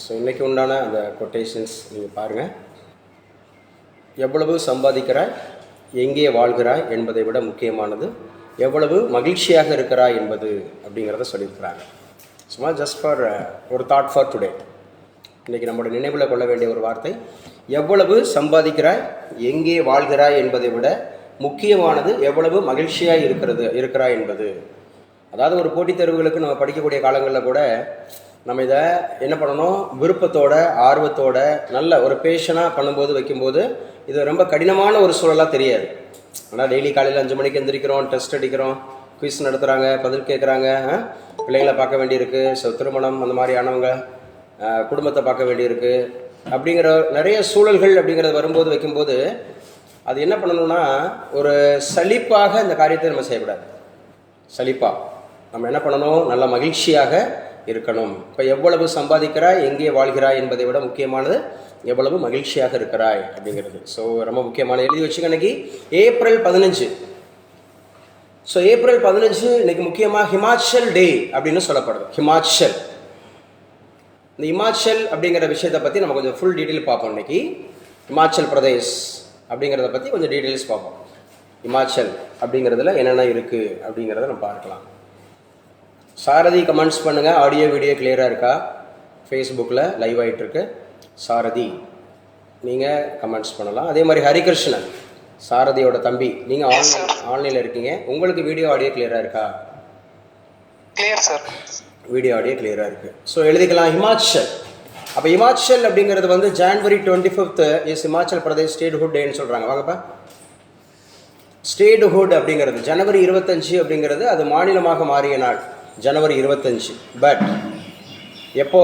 So இன்றைக்கி உண்டான அந்த கொட்டேஷன்ஸ் நீங்கள் பாருங்கள். எவ்வளவு சம்பாதிக்கிறாய், எங்கே வாழ்கிறாய் என்பதை விட முக்கியமானது எவ்வளவு மகிழ்ச்சியாக இருக்கிறாய் என்பது அப்படிங்கிறத சொல்லியிருக்கிறாங்க. சும்மா ஜஸ்ட் ஃபார் ஒரு தாட் ஃபார் டுடே. இன்றைக்கி நம்மளோட நினைவில் கொள்ள வேண்டிய ஒரு வார்த்தை, எவ்வளவு சம்பாதிக்கிறாய், எங்கே வாழ்கிறாய் என்பதை விட முக்கியமானது எவ்வளவு மகிழ்ச்சியாக இருக்கிறாய் என்பது. அதாவது ஒரு போட்டித் தேர்வுகளுக்கு நம்ம படிக்கக்கூடிய காலங்களில் கூட நம்ம இதை என்ன பண்ணணும், விருப்பத்தோட ஆர்வத்தோட நல்ல ஒரு பேஷனாக பண்ணும்போது வைக்கும்போது இது ரொம்ப கடினமான ஒரு சூழலாக தெரியாது. ஆனால் டெய்லி காலையில் 5 மணிக்கு எந்திரிக்கிறோம், டெஸ்ட் அடிக்கிறோம், குவிஸ் நடத்துகிறாங்க, பதில் கேட்குறாங்க, பிள்ளைங்களை பார்க்க வேண்டியிருக்கு, திருமணம் அந்த மாதிரியானவங்க, குடும்பத்தை பார்க்க வேண்டியிருக்கு, அப்படிங்கிற நிறைய சூழல்கள் அப்படிங்கிறது வரும்போது வைக்கும்போது அது என்ன பண்ணணும்னா ஒரு சலிப்பாக இந்த காரியத்தை நம்ம செய்யக்கூடாது. சலிப்பாக நம்ம என்ன பண்ணணும், நல்ல மகிழ்ச்சியாக இருக்கணும். இப்போ எவ்வளவு சம்பாதிக்கிறாய், எங்கே வாழ்கிறாய் என்பதை விட முக்கியமானது எவ்வளவு மகிழ்ச்சியாக இருக்கிறாய் அப்படிங்கிறது. ஸோ ரொம்ப முக்கியமான எழுதி வச்சுக்க. இன்னைக்கு ஏப்ரல் 15. ஸோ ஏப்ரல் 15 இன்னைக்கு முக்கியமாக ஹிமாச்சல் டே அப்படின்னு சொல்லப்படுது. ஹிமாச்சல், இந்த ஹிமாச்சல் அப்படிங்கிற விஷயத்தை பற்றி நம்ம கொஞ்சம் ஃபுல் டீட்டெயில் பார்ப்போம். இன்னைக்கு ஹிமாச்சல் பிரதேஷ் அப்படிங்கிறத பற்றி கொஞ்சம் டீட்டெயில்ஸ் பார்ப்போம். ஹிமாச்சல் அப்படிங்கிறதுல என்னென்ன இருக்குது அப்படிங்கிறத நம்ம பார்க்கலாம். சாரதி கமெண்ட்ஸ் பண்ணுங்கள். ஆடியோ வீடியோ கிளியராக இருக்கா? ஃபேஸ்புக்கில் லைவ் ஆகிட்டுருக்கு. சாரதி நீங்கள் கமெண்ட்ஸ் பண்ணலாம். அதே மாதிரி ஹரிகிருஷ்ணன், சாரதியோட தம்பி, நீங்கள் ஆன்லைனில் இருக்கீங்க, உங்களுக்கு வீடியோ ஆடியோ கிளியராக இருக்கா? கிளியர் சார், வீடியோ ஆடியோ கிளியராக இருக்குது. ஸோ எழுதிக்கலாம் ஹிமாச்சல். அப்போ ஹிமாச்சல் அப்படிங்கிறது வந்து January 25 is Himachal Pradesh statehood டேன்னு சொல்கிறாங்க. வாங்கப்பா, ஸ்டேட்ஹுட் அப்படிங்கிறது ஜனவரி 25 அப்படிங்கிறது அது மாநிலமாக மாறிய நாள், ஜனவரி 25. பட் எப்போ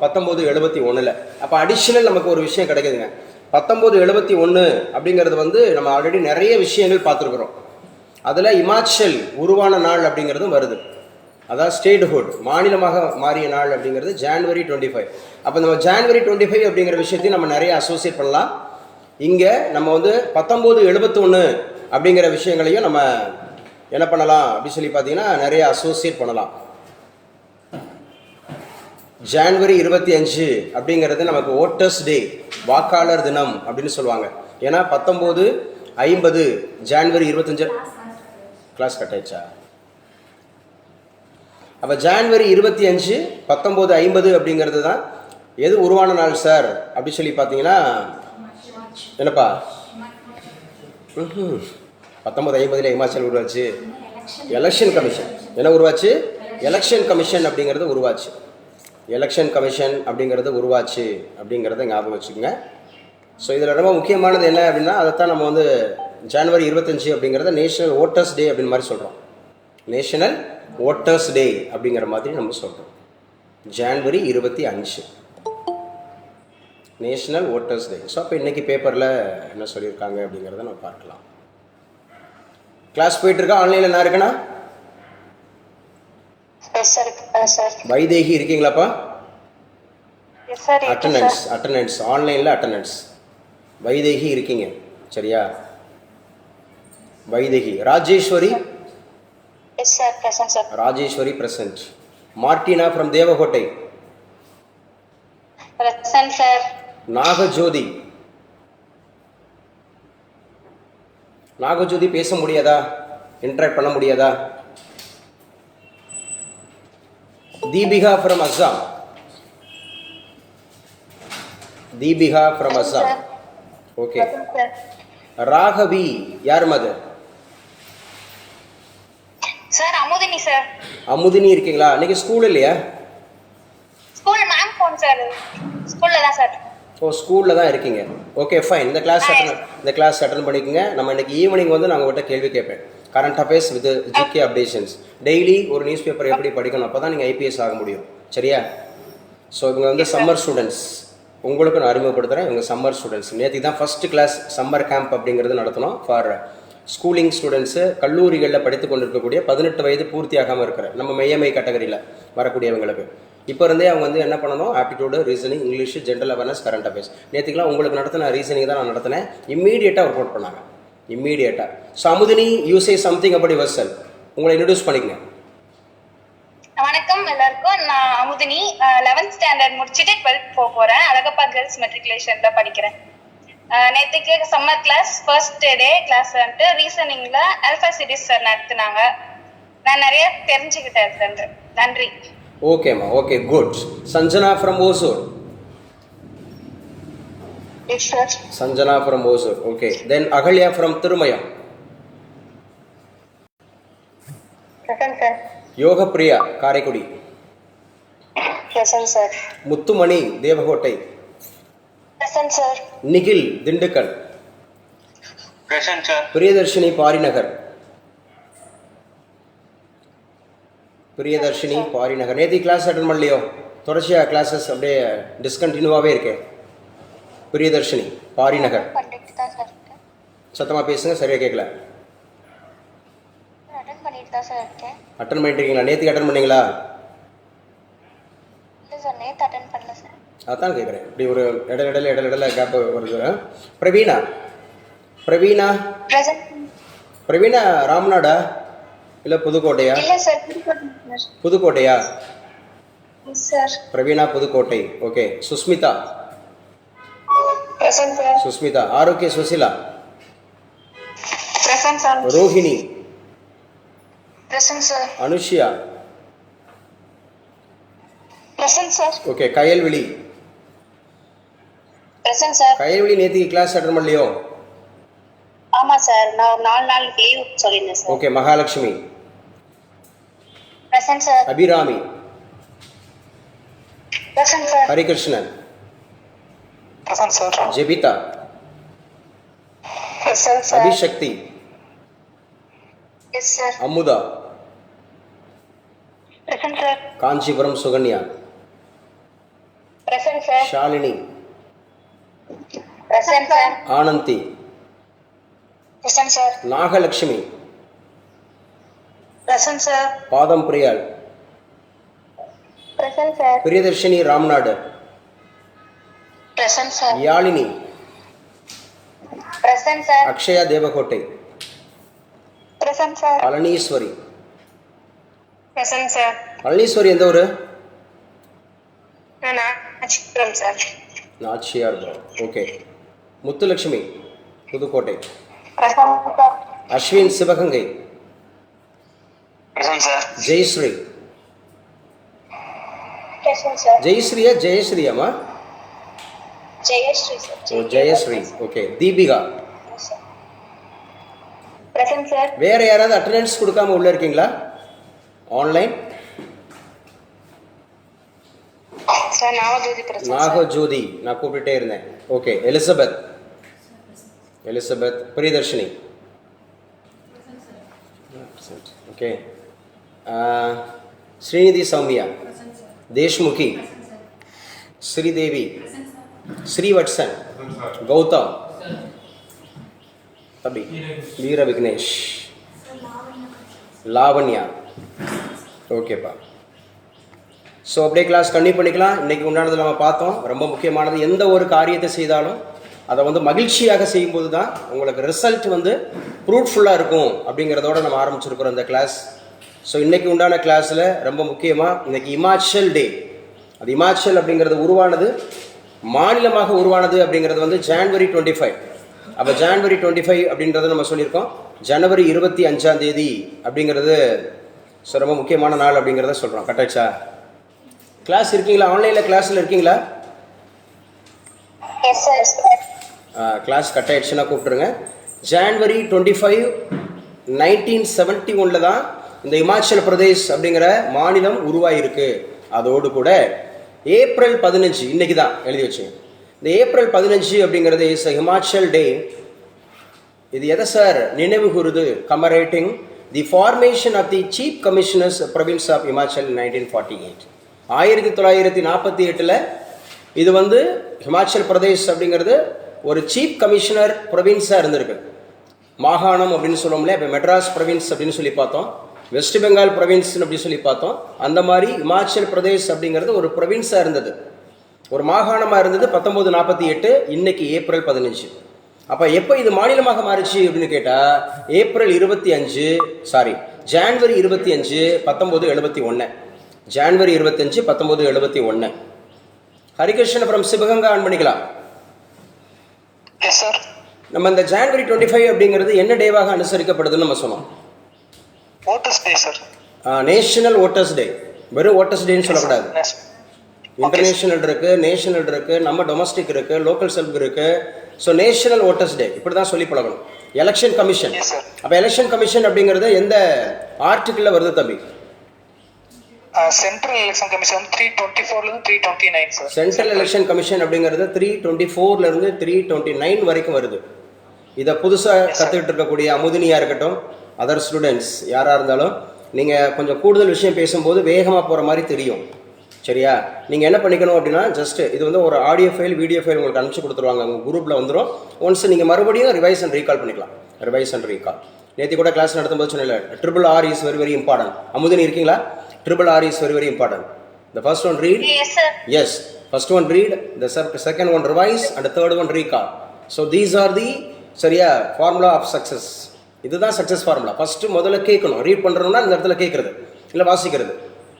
1971. அப்போ அடிஷ்னல் நமக்கு ஒரு விஷயம் கிடைக்குதுங்க. 1971 அப்படிங்கிறது வந்து நம்ம ஆல்ரெடி நிறைய விஷயங்கள் பார்த்துருக்குறோம். அதில் இமாச்சல் உருவான நாள் அப்படிங்கிறதும் வருது. அதான் ஸ்டேட்ஹுட் மாநிலமாக மாறிய நாள் அப்படிங்கிறது January 25. அப்போ நம்ம January 25 அப்படிங்கிற விஷயத்தையும் நம்ம நிறைய அசோசியேட் பண்ணலாம். இங்கே நம்ம வந்து 1971 அப்படிங்கிற விஷயங்களையும் நம்ம என்ன பண்ணலாம் அப்படின்னு சொல்லி பார்த்தீங்கன்னா நிறைய அசோசியேட் பண்ணலாம். January 25 அப்படிங்கிறது நமக்கு ஓட்டர்ஸ் டே, வாக்காளர் தினம் அப்படின்னு சொல்லுவாங்க. ஏன்னா 1950 January 25 கிளாஸ் கட் ஆயிடுச்சா? அப்போ January 25 1950 அப்படிங்கிறது தான் எது உருவான நாள் சார் அப்படி சொல்லி பார்த்தீங்கன்னா என்னப்பா 1950 ஹிமாச்சல் உருவாச்சு. எலெக்ஷன் கமிஷன் என்ன உருவாச்சு? எலெக்ஷன் கமிஷன் அப்படிங்கிறது உருவாச்சு. எலெக்ஷன் கமிஷன் அப்படிங்கிறது உருவாச்சு அப்படிங்கிறத ஞாபகம் வச்சுக்கோங்க. ஸோ இதில் ரொம்ப முக்கியமானது என்ன அப்படின்னா அதைத்தான் நம்ம வந்து January 25 அப்படிங்கிறத நேஷனல் ஓட்டர்ஸ் டே அப்படின்னு மாதிரி சொல்கிறோம். நேஷனல் ஓட்டர்ஸ் டே அப்படிங்கிற மாதிரி நம்ம சொல்கிறோம். January 25 national voters day. So அப்போ இன்றைக்கி பேப்பரில் என்ன சொல்லியிருக்காங்க அப்படிங்கிறத நம்ம பார்க்கலாம். கிளாஸ் போயிட்டுருக்கா? ஆன்லைனில் நான் இருக்கேனா? வைதேகி இருக்கீங்களாப்பா? அட்டண்டன்ஸ் ஆன்லைனில் அட்டண்டன்ஸ் வைதேகி இருக்கீங்க சரியா? வைதேகி. ராஜேஸ்வரி, ராஜேஸ்வரி பிரசன்ட். மார்டினா ஃப்ரம் தேவகோட்டை. நாகஜோதி, நாகஜோதி பேச முடியாதா? இன்டராக்ட் பண்ண முடியாதா? Deepika from Assam. Deepika from Assam. Okay. Raghavi யார் mother? Sir Amudhini sir. Amudhini இருக்கீங்களா? இன்னைக்கு ஸ்கூல் இல்லையா? School ma'am phone sir. ஸ்கூல்ல தான் சார். ஓ ஸ்கூலில் தான் இருக்கீங்க. Okay fine. இந்த கிளாஸ் அட்டன் பண்ணிக்கோங்க. நம்ம இன்னைக்கு ஈவினிங் வந்து நான் உங்கள்கிட்ட கேள்வி கேட்பேன். Current affairs with GK updations. Daily ஒரு நியூஸ் பேப்பர் எப்படி படிக்கணும், அப்போ தான் நீங்கள் ஐபிஎஸ் ஆக முடியும் சரியா? ஸோ இவங்க வந்து சம்மர் ஸ்டூடெண்ட்ஸ், உங்களுக்கு நான் அறிமுகப்படுத்துகிறேன். இவங்க சம்மர் ஸ்டூடெண்ட்ஸ். நேற்று தான் ஃபஸ்ட்டு கிளாஸ் சம்மர் கேம்ப் அப்படிங்கிறது நடத்தணும் ஃபார் ஸ்கூலிங் ஸ்டூடெண்ட்ஸு. கல்லூரிகளில் படித்து கொண்டு இருக்கக்கூடிய 18 வயது பூர்த்தி ஆகாமல் இருக்கிற நம்ம மெய்யமை கேட்டகரியில் வரக்கூடியவங்களுக்கு இப்போ இருந்தே அவங்க வந்து என்ன பண்ணணும், aptitude, reasoning, English, general awareness, current affairs. நேற்றுக்கெலாம் உங்களுக்கு நடத்தின ரீசனிங் தான் நான் நடத்தினேன். இம்மீடியட்டாக ஒர்க் அவுட் பண்ணாங்க, இம்மீடியட்டாக. So Amuthini, you say something about your self. உங்களை இன்ட்ரடியூஸ் பண்ணிக்கங்க. வணக்கம் எல்லாருக்கும். நான் அமுதினி. 11th ஸ்டாண்டர்ட் முடிச்சுட்டு 12th போக போறேன். அழகப்பா கேர்ள்ஸ் மெட்ரிகுலேஷன்ல படிக்கிறேன். நேற்றுக்கு summer class first day class வந்துட்டு ரீசனிங்ல ஆல்பா சீரிஸ் சார் நடத்துனாங்க. நான் நிறைய தெரிஞ்சுக்கிட்டேன் அதுலேருந்து. நன்றி. ஓகேம்மா, okay, good. Sanjana from Hosur. Yes sir. Sanjana from Hosur, okay. Then Ahalya from Thirumayam. Present sir. Yogapriya Karaikudi. Present sir. Muthumani Devakottai. Present sir. Nikhil Dindigul. Present sir. Priyadharshini Parinagar. Priyadharshini Parinagar. நேற்று கிளாஸ் அட்டன் பண்ணலையோ? தொடர்ச்சியாக கிளாஸஸ் அப்படியே டிஸ்கண்டினியூவாகவே இருக்கேன். பிரியதர்ஷினி பாரிநகர். பண்ணிட்டு தான் சார் இருக்கேன். சத்தமாக பேசுங்க, சரியாக கேட்கல. அட்டன் பண்ணிட்டு தான் சார் இருக்கேன். அட்டன் பண்ணிட்டு இருக்கீங்களா? நேற்றுக்கு அட்டன் பண்ணீங்களா? இல்லை சார், நேற்று அட்டன் பண்ணல சார். அதான் கேட்குறேன். இப்படி ஒரு இடையில கேப் வருது. பிரவீனா. பிரவீனா பிரசன்ட். பிரவீனா ராம்நாடா இல்லை புதுக்கோட்டையா? இல்லை சார், புதுக்கோட்டையா? Sir. Praveena Pudukkottai, okay. Sushmita. Present sir. Sushmita. Arokia Sushila. Present sir. Rohini. Present sir. Anushiya. Present sir. Okay. Kayalvizhi. Present sir. Kayalvizhi நேற்றுக்கு கிளாஸ் அட்டன் பண்ணலையோ? ஆமா சார், நான் ஒரு 4 நாள் லீவ் சொல்லியிருந்தேன் sir. Okay. Mahalakshmi. Present sir. Abirami. Present sir. Harikrishnan. Present sir. Jebitha. Present sir. Abishakti. Yes sir. Amudha. Present sir. Kanchipuram Sukanya. Present sir. Shalini. Present sir. Anandhi. Present sir. Nagalakshmi. Present sir. Padam Priyal. Present sir. Priyadharshini Ramnad. Present sir. Yazhini. Present sir. Akshaya Devakottai. Present sir. Palaniswari. Present sir. Palaniswari எந்த ஊர்? நான் sir. Nachiyar. Okay. Muthulakshmi Pudukkottai. Present sir. Ashwin Sivaganga. Present sir. Jayashree. Present sir. ஜெயஸ்ரீயா ஜெயஸ்ரீயாமா? Jayashree sir. Oh, Jayashree, okay. Deepika. Present sir. வேற யாராவது attendance கொடுக்காம உள்ள இருக்கீங்களா online? Sir Nagajothi present sir. Nagajothi நான் கூப்பிட்டுட்டே இருந்தேன். ஓகே. எலிசபெத். எலிசபெத். பிரியதர்ஷினி. ஓகே. ஸ்ரீநிதி சௌமியா. தேஷ்முகி. ஸ்ரீதேவி. ஸ்ரீவட்சன். கௌதம். தம்பி வீர விக்னேஷ். லாவண்யா. ஓகேப்பா. ஸோ அப்படியே கிளாஸ் கண்டினியூ பண்ணிக்கலாம். இன்றைக்கி உண்டானது நம்ம பார்த்தோம். ரொம்ப முக்கியமானது, எந்த ஒரு காரியத்தை செய்தாலும் அதை வந்து மகிழ்ச்சியாக செய்யும்போது தான் உங்களுக்கு ரிசல்ட் வந்து ஃப்ரூட்ஃபுல்லாக இருக்கும் அப்படிங்கிறதோட நம்ம ஆரம்பிச்சிருக்கிறோம் இந்த கிளாஸ். ஸோ இன்றைக்கி உண்டான கிளாஸில் ரொம்ப முக்கியமாக இன்றைக்கி இமாச்சல் டே. அது இமாச்சல் அப்படிங்கிறது உருவானது, மாநிலமாக உருவானது அப்படிங்கிறது வந்து January 25. அப்போ January 25 அப்படின்றத நம்ம சொல்லியிருக்கோம். ஜனவரி 25 அப்படிங்கிறது ஸோ ரொம்ப முக்கியமான நாள் அப்படிங்கிறத சொல்கிறோம். கரெக்டாச்சா? கிளாஸ் இருக்கீங்களா? ஆன்லைனில் கிளாஸில் இருக்கீங்களா? Yes sir. கிளாஸ் கட் ஆகிடுச்சுன்னா கூப்பிட்ருங்க. January 25, 1971 தான் இந்த இமாச்சல பிரதேஷ் அப்படிங்கிற மாநிலம் உருவாயிருக்கு. அதோடு கூட April 15 இன்னைக்கு தான் எழுதி வச்சுங்க. இந்த April 15 அப்படிங்கிறது இஸ் ஹிமாச்சல் டே. இது எதை சார் நினைவு கூறுது? Commemorating the formation of the chief commissioners province of Himachal 1948. 1948 இது வந்து ஹிமாச்சல் பிரதேஷ் அப்படிங்கிறது ஒரு சீஃப் கமிஷனர் ப்ரொவின்ஸாக இருந்திருக்கு. மாகாணம் அப்படின்னு சொல்லுவோம்ல. இப்போ மெட்ராஸ் ப்ரொவின்ஸ் அப்படின்னு சொல்லி பார்த்தோம், வெஸ்ட் பெங்கால் ப்ரொவின்ஸ் அப்படின்னு சொல்லி பார்த்தோம். அந்த மாதிரி இமாச்சல் பிரதேஷ் அப்படிங்கிறது ஒரு ப்ரொவின்ஸாக இருந்தது, ஒரு மாகாணமாக இருந்தது 1948. இன்னைக்கு April 15. அப்போ எப்போ இது மாநிலமாக மாறிச்சு அப்படின்னு கேட்டால் April 25, January 25 1971. January 25 1971. Harikrishnan from Sivaganga on பண்ணிக்கலாம். Yes sir. நம்ம இந்த ஜான்வரி 25 அப்படிங்கிறது என்ன டேவாக அனுசரிக்கப்படுதுன்னு நம்ம சொன்னோம்? Voters day sir. National voters day. வெறும் ஓட்டர்ஸ் டேன்னு சொல்லக்கூடாது. இன்டர்நேஷனல் இருக்கு, நேஷனல் இருக்கு, நம்ம டொமஸ்டிக் இருக்கு, லோக்கல் செல்ஃப் இருக்கு. ஸோ நேஷனல் ஓட்டர்ஸ் டே இப்படி தான் சொல்லி பழகணும். Election commission. அப்போ எலெக்ஷன் கமிஷன் அப்படிங்கிறது எந்த ஆர்டிக்கிளில் வருது தம்பி? Central election commission 324 329 sir. Central election commission அப்படிங்கிறது 324 329 வரைக்கும் வருது. இதை புதுசாக கற்றுக்கிட்டு இருக்கக்கூடிய அமுதினியாக இருக்கட்டும், அதர் ஸ்டூடெண்ட்ஸ் யாராக இருந்தாலும் நீங்கள் கொஞ்சம் கூடுதல் விஷயம் பேசும்போது வேகமாக போகிற மாதிரி தெரியும். சரியா? நீங்கள் என்ன பண்ணிக்கணும் அப்படின்னா, ஜஸ்ட் இது வந்து ஒரு ஆடியோ ஃபைல் வீடியோ ஃபைல் உங்களுக்கு அனுப்பிச்சு கொடுத்துருவாங்க, உங்கள் குரூப்பில் வந்துடும். ஒன்ஸ் நீங்கள் மறுபடியும் ரிவைஸ் அண்ட் ரீகால் பண்ணிக்கலாம். ரிவைஸ் அண்ட் ரீகால் நேற்று கூட கிளாஸ் நடத்தும்போது சொன்னேன், RRR is very very important. Amuthini இருக்கீங்களா? RRR is very very important. The first one read. Yes sir. Yes. First one read. The second one revise and the third one recall. So these are the சரியா formula of success. இதுதான் success formula. First முதல்ல கேட்கணும். Read பண்ணுறோம்னா இந்த இடத்துல கேட்குறது இல்லை வாசிக்கிறது.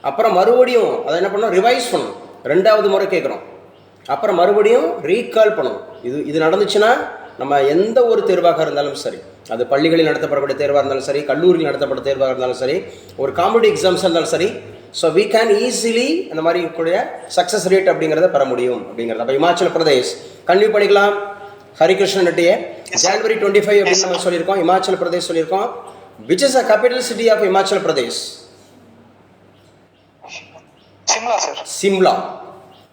அப்புறம் மறுபடியும் அதை என்ன பண்ணணும்? ரிவைஸ் பண்ணணும். ரெண்டாவது முறை கேட்குறோம். அப்புறம் மறுபடியும் ரீகால் பண்ணணும். இது நடந்துச்சுன்னா நம்ம எந்த ஒரு தேர்வாக இருந்தாலும் சரி, அது பள்ளிகளில் நடத்தப்படக்கூடிய தேர்வாக இருந்தாலும் சரி, கல்லூரியில் நடத்தப்பட்ட தேர்வாக இருந்தாலும் சரி, ஒரு காம்படிட்டிவ் எக்ஸாம்ஸ் இருந்தாலும் சரி, ஸோ வி கேன் ஈஸிலி அந்த மாதிரி கூடிய சக்ஸஸ் ரேட் அப்படிங்கிறத பெற முடியும் அப்படிங்கிறது. அப்போ இமாச்சல பிரதேஷ் கன்வியூ பண்ணிக்கலாம். ஹரிகிருஷ்ணன் ரெட்டியை ஜான்வரி 25 அப்படின்னு நம்ம சொல்லியிருக்கோம். இமாச்சல பிரதேஷ் சொல்லியிருக்கோம். Which is a capital city of Himachal Pradesh? Shimla sir. Shimla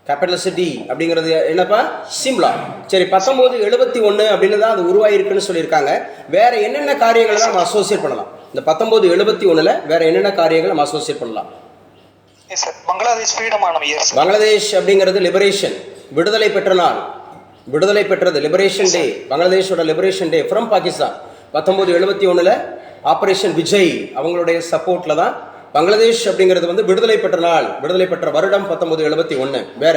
capital city அப்படிங்கிறது என்னப்பா? சிம்லா. சரி, 1971 அப்படின்னு தான் அது உருவாயிருக்குன்னு சொல்லியிருக்காங்க. வேற என்னென்ன காரியங்களை நம்ம அசோசியேட் பண்ணலாம்? இந்த 1971 வேற என்னென்ன காரியங்களை நம்ம அசோசியேட் பண்ணலாம்? பங்களாதேஷ் ஃப்ரீடம் ஆன இயர். பங்களாதேஷ் அப்படிங்கிறது லிபரேஷன், விடுதலை பெற்ற நாள். விடுதலை பெற்றது லிபரேஷன் டே, பங்களாதேஷோட liberation day from Pakistan. 1971 operation Vijay அவங்களுடைய சப்போர்ட்ல தான் பங்களாதேஷ் அப்படிங்கிறது வந்து விடுதலை பெற்ற நாள், விடுதலை பெற்ற வருடம் 1971. வேற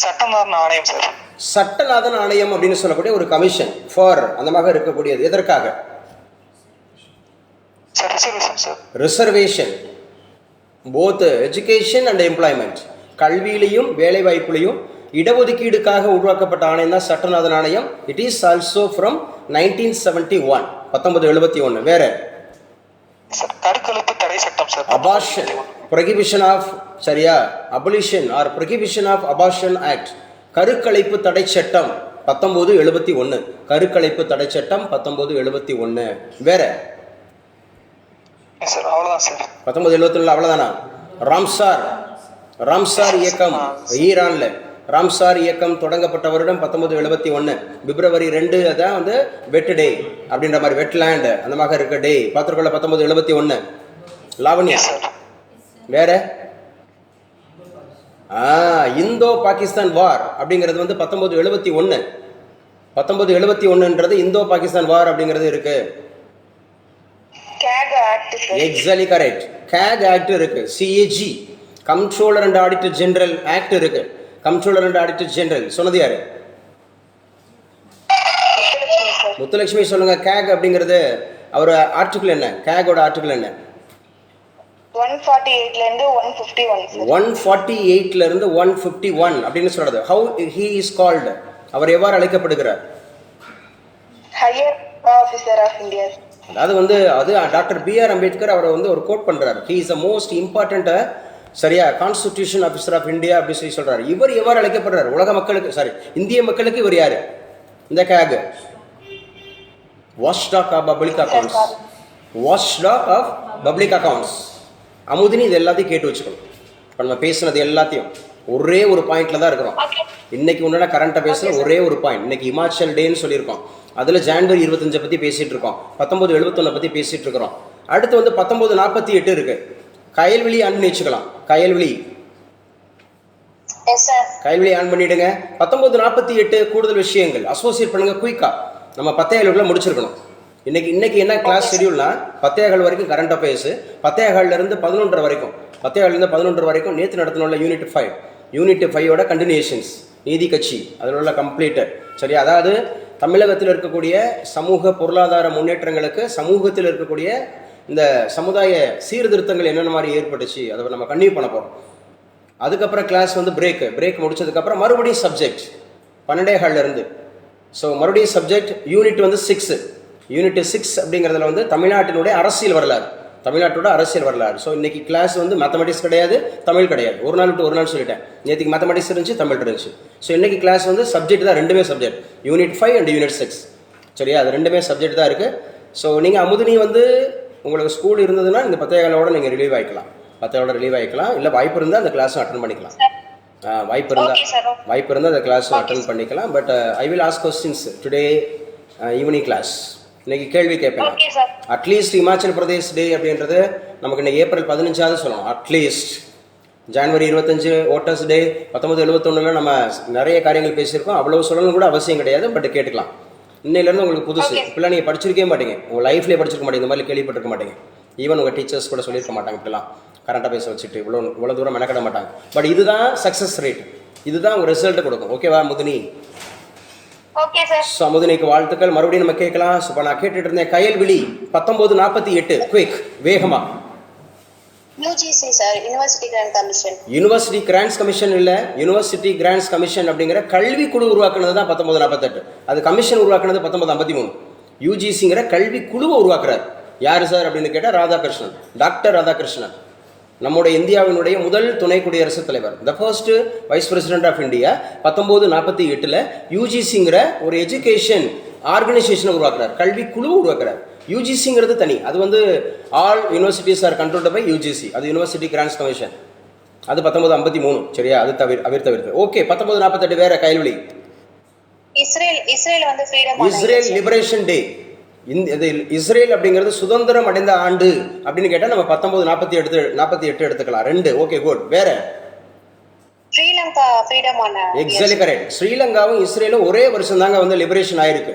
சட்டநாதன் ஆணையம் சார். சட்டநாதன் ஆணையம் அப்படின்னு சொல்லக்கூடிய ஒரு கமிஷன் ஃபார் அந்த மாதிரி இருக்கக்கூடியது. எதற்காக? Reservation both education and employment. கல்வியிலையும் வேலை வாய்ப்புலையும் இடஒதுக்கீடுக்காக உருவாக்கப்பட்ட ஆணையம் தான் சட்டநாதன் ஆணையம். It is also from 1971 1971. வேற கருக்கலைப்பு தடை சட்டம் சார். அபார்ஷன் ப்ரொஹிபிஷன் ஆஃப் சரியா abolition or prohibition of abortion act. கருக்கலைப்பு தடை சட்டம் 1971. கருக்கலைப்பு தடை சட்டம் 1971. வேற சார் அவ்வளவுதான் சார். 1971 அவ்வளவுதானா? ராம்சார் இயக்கம் ஈரான்ல ராம்சார் இயக்கம் தொடங்கப்பட்ட வருடம் 1971 பிப்ரவரி 2 தான் வந்து வெட் டே அப்படின்ற மாதிரி வெட்லேண்ட் அந்த மாதிரி இருக்க டே பார்த்துருக்கோம்ல 1971. லாவண்யா வேற இந்தோ பாகிஸ்தான் வார் அப்படிங்கிறது வந்து 1971. 1971ன்றது இந்தோ பாகிஸ்தான் வார் அப்படிங்கிறது இருக்கு. Exactly correct. கேக் ஆக்ட் இருக்கு. CAG controller and auditor general act இருக்கு. கண்ட்ரோலர் அண்ட் ஆடிட்டர் ஜெனரல் சொன்னது யாரு? முத்துலட்சுமி சொல்லுங்க. கேக் அப்படிங்கிறது அவர் ஆர்டிகிள் என்ன? கேகோட ஆர்டிகிள் என்ன? 148 ல இருந்து 151. 148 ல இருந்து 151 அப்படின்னு சொல்றது. How he is called? அவர் எவ்வாறு அழைக்கப்படுகிறார்? Higher officer of India. அது வந்து அது டாக்டர் B.R. அம்பேத்கர் அவரை வந்து ஒரு கோட் பண்றாரு. He is the most important சரியா கான்ஸ்டிடியூஷன் ஆஃபீஸர் ஆஃப் இந்தியா அப்படி சொல்லி சொல்றாரு. இவர் எவ்வாறு அழைக்கப்படுறார்? உலக மக்களுக்கு இந்திய மக்களுக்கு இவர் யாரு? இந்த CAG watchdog of public accounts. Watchdog of public accounts. Amudhini இது எல்லாத்தையும் கேட்டு வச்சுக்கணும். இப்போ நம்ம பேசுனது எல்லாத்தையும் ஒரே ஒரு பாயிண்ட்ல தான் இருக்கிறோம். இன்னைக்கு உண்டான கரண்ட்டை பேசுகிற ஒரே ஒரு பாயிண்ட். இன்னைக்கு இமாச்சல் டேன்னு சொல்லியிருக்கோம். அதில் ஜான்வரி 25 பற்றி பேசிகிட்டு இருக்கோம். 1971 பற்றி பேசிகிட்டு இருக்கிறோம். அடுத்து வந்து 1948 இருக்கு. கயல்விழி ஆன் பண்ணி வச்சுக்கலாம். கயல்விழி ஆன் பண்ணிடுங்க. 1948 கூடுதல் விஷயங்கள் அசோசியேட் பண்ணுங்க குயிக்கா. நம்ம 10 முடிச்சிருக்கணும். இன்னைக்கு என்ன கிளாஸ் ஷெடியூல்னா 10 வரைக்கும் கரண்ட் அஃபேர்ஸ், 10 11 வரைக்கும் 10 11 வரைக்கும் நேற்று நடத்தினோம்ல யூனிட் 5ஓட கண்டினியூஷன்ஸ் நீதி கட்சி அதில் உள்ள கம்ப்ளீட்டர் சரியா. அதாவது தமிழகத்தில் இருக்கக்கூடிய சமூக பொருளாதார முன்னேற்றங்களுக்கு சமூகத்தில் இருக்கக்கூடிய இந்த சமுதாய சீர்திருத்தங்கள் என்னென்ன மாதிரி ஏற்பட்டுச்சு அதை நம்ம கன்டினியூ பண்ண போகிறோம். அதுக்கப்புறம் கிளாஸ் வந்து பிரேக் முடிச்சதுக்கப்புறம் மறுபடியும் சப்ஜெக்ட் 12:15 இருந்து. ஸோ மறுபடியும் சப்ஜெக்ட் யூனிட் வந்து 6. யூனிட் 6 அப்படிங்கிறதுல வந்து தமிழ்நாட்டினுடைய அரசியல் வரலாறு, தமிழ்நாட்டோட அரசியல் வரலாறு. ஸோ இன்னைக்கு கிளாஸ் வந்து மேத்தமெட்டிக்ஸ் கிடையாது, தமிழ் கிடையாது. ஒரு நாள் விட்டு ஒரு நாள் சொல்லிட்டேன். நேற்றுக்கு மேத்தமெட்டிக்ஸ் இருந்துச்சு, தமிழ் இருந்துச்சு. ஸோ இன்னைக்கு கிளாஸ் வந்து சப்ஜெக்ட் தான், ரெண்டுமே சப்ஜெக்ட், யூனிட் 5 அண்ட் யூனிட் 6. சரியா, அது ரெண்டுமே சப்ஜெக்ட் தான் இருக்குது. ஸோ நீங்கள் அமுதினி வந்து உங்களுக்கு ஸ்கூல் இருந்ததுன்னா இந்த 10:15 நீங்கள் ரிலீவ் ஆகிக்கலாம், 10:15 ரிலீவ் ஆகிக்கலாம். இல்லை வாய்ப்பு இருந்தால் அந்த கிளாஸும் அட்டன் பண்ணிக்கலாம். வாய்ப்பு இருந்தால் அந்த கிளாஸும் அட்டன் பண்ணிக்கலாம். But I will ask questions today evening class. இன்னைக்கு கேள்வி கேட்பேன். அட்லீஸ்ட் இமாச்சல் பிரதேஷ் டே அப்படின்றது நமக்கு இன்னைக்கு ஏப்ரல் 15 சொல்லணும். அட்லீஸ்ட் ஜனவரி 25 ஓட்டர்ஸ் டே, 1971 நம்ம நிறைய காரியங்கள் பேசியிருக்கோம். அவ்வளவு சொல்லணும் கூட அவசியம் கிடையாது, பட் கேட்டுக்கலாம். இன்னையிலேருந்து உங்களுக்கு புதுசு. இப்படிலாம் நீங்கள் படிச்சிருக்கவே மாட்டீங்க, உங்கள் லைஃப்லேயே படிச்சிருக்க மாட்டீங்க, இந்த மாதிரி கேள்விப்பட்டிருக்க மாட்டீங்க. ஈவன் உங்கள் டீச்சர்ஸ் கூட சொல்லியிருக்க மாட்டாங்க இப்படிலாம் கரண்ட்டாக பேச வச்சுட்டு இவ்வளோ தூரம் மெனக்கிட மாட்டாங்க. பட் இதுதான் சக்ஸஸ் ரேட், இதுதான் உங்கள் ரிசல்ட் கொடுக்கும். ஓகேவா முதினி? Okay sir. ஸோ முதினிக்கு வாழ்த்துக்கள். மறுபடியும் நம்ம கேட்கலாம். ஸோ இப்போ நான் கேட்டுட்டு இருந்தேன் கயல்விழி 1948 குயிக் வேகமா. UGC sir, university grant commission. University grants commission இல்லை, யூனிவர்சிட்டி கிராண்ட்ஸ் கமிஷன் அப்படிங்கிற கல்வி குழு உருவாக்குனது தான் 1948. அது கமிஷன் உருவாக்குனது 1953. யூஜிசிங்கிற கல்வி குழுவை உருவாக்குறாரு யார் சார் அப்படின்னு கேட்டால் ராதாகிருஷ்ணன், டாக்டர் ராதாகிருஷ்ணன், நம்முடைய இந்தியாவினுடைய முதல் துணை குடியரசுத் தலைவர், the first vice president of India. 1948 யூஜிசிங்கிற ஒரு எஜுகேஷன் ஆர்கனைசேஷனை உருவாக்குறார், கல்வி குழுவை உருவாக்குறார். யூஜிசிங்கிறது தனி, அது வந்து all universities are controlled by UGC, அது யூனிவர்சிட்டி கிராண்ட்ஸ் கமிஷன். அது 1953. சரியா, அது தவிர்த்து. ஓகே, 1948 வேற கயல்விழி. இஸ்ரேல் வந்து ஃப்ரீடம், இஸ்ரேல் லிபரேஷன் டே. இது இஸ்ரேல் அப்படிங்கிறது சுதந்திரம் அடைந்த ஆண்டு அப்படின்னு கேட்டால் நம்ம 1948 எடுத்துக்கலாம். 2. Okay good. வேற ஸ்ரீலங்கா ஃப்ரீடம் ஆன. Exactly correct. ஸ்ரீலங்காவும் இஸ்ரேலும் ஒரே வருஷம் தாங்க வந்து லிபரேஷன் ஆயிருக்கு.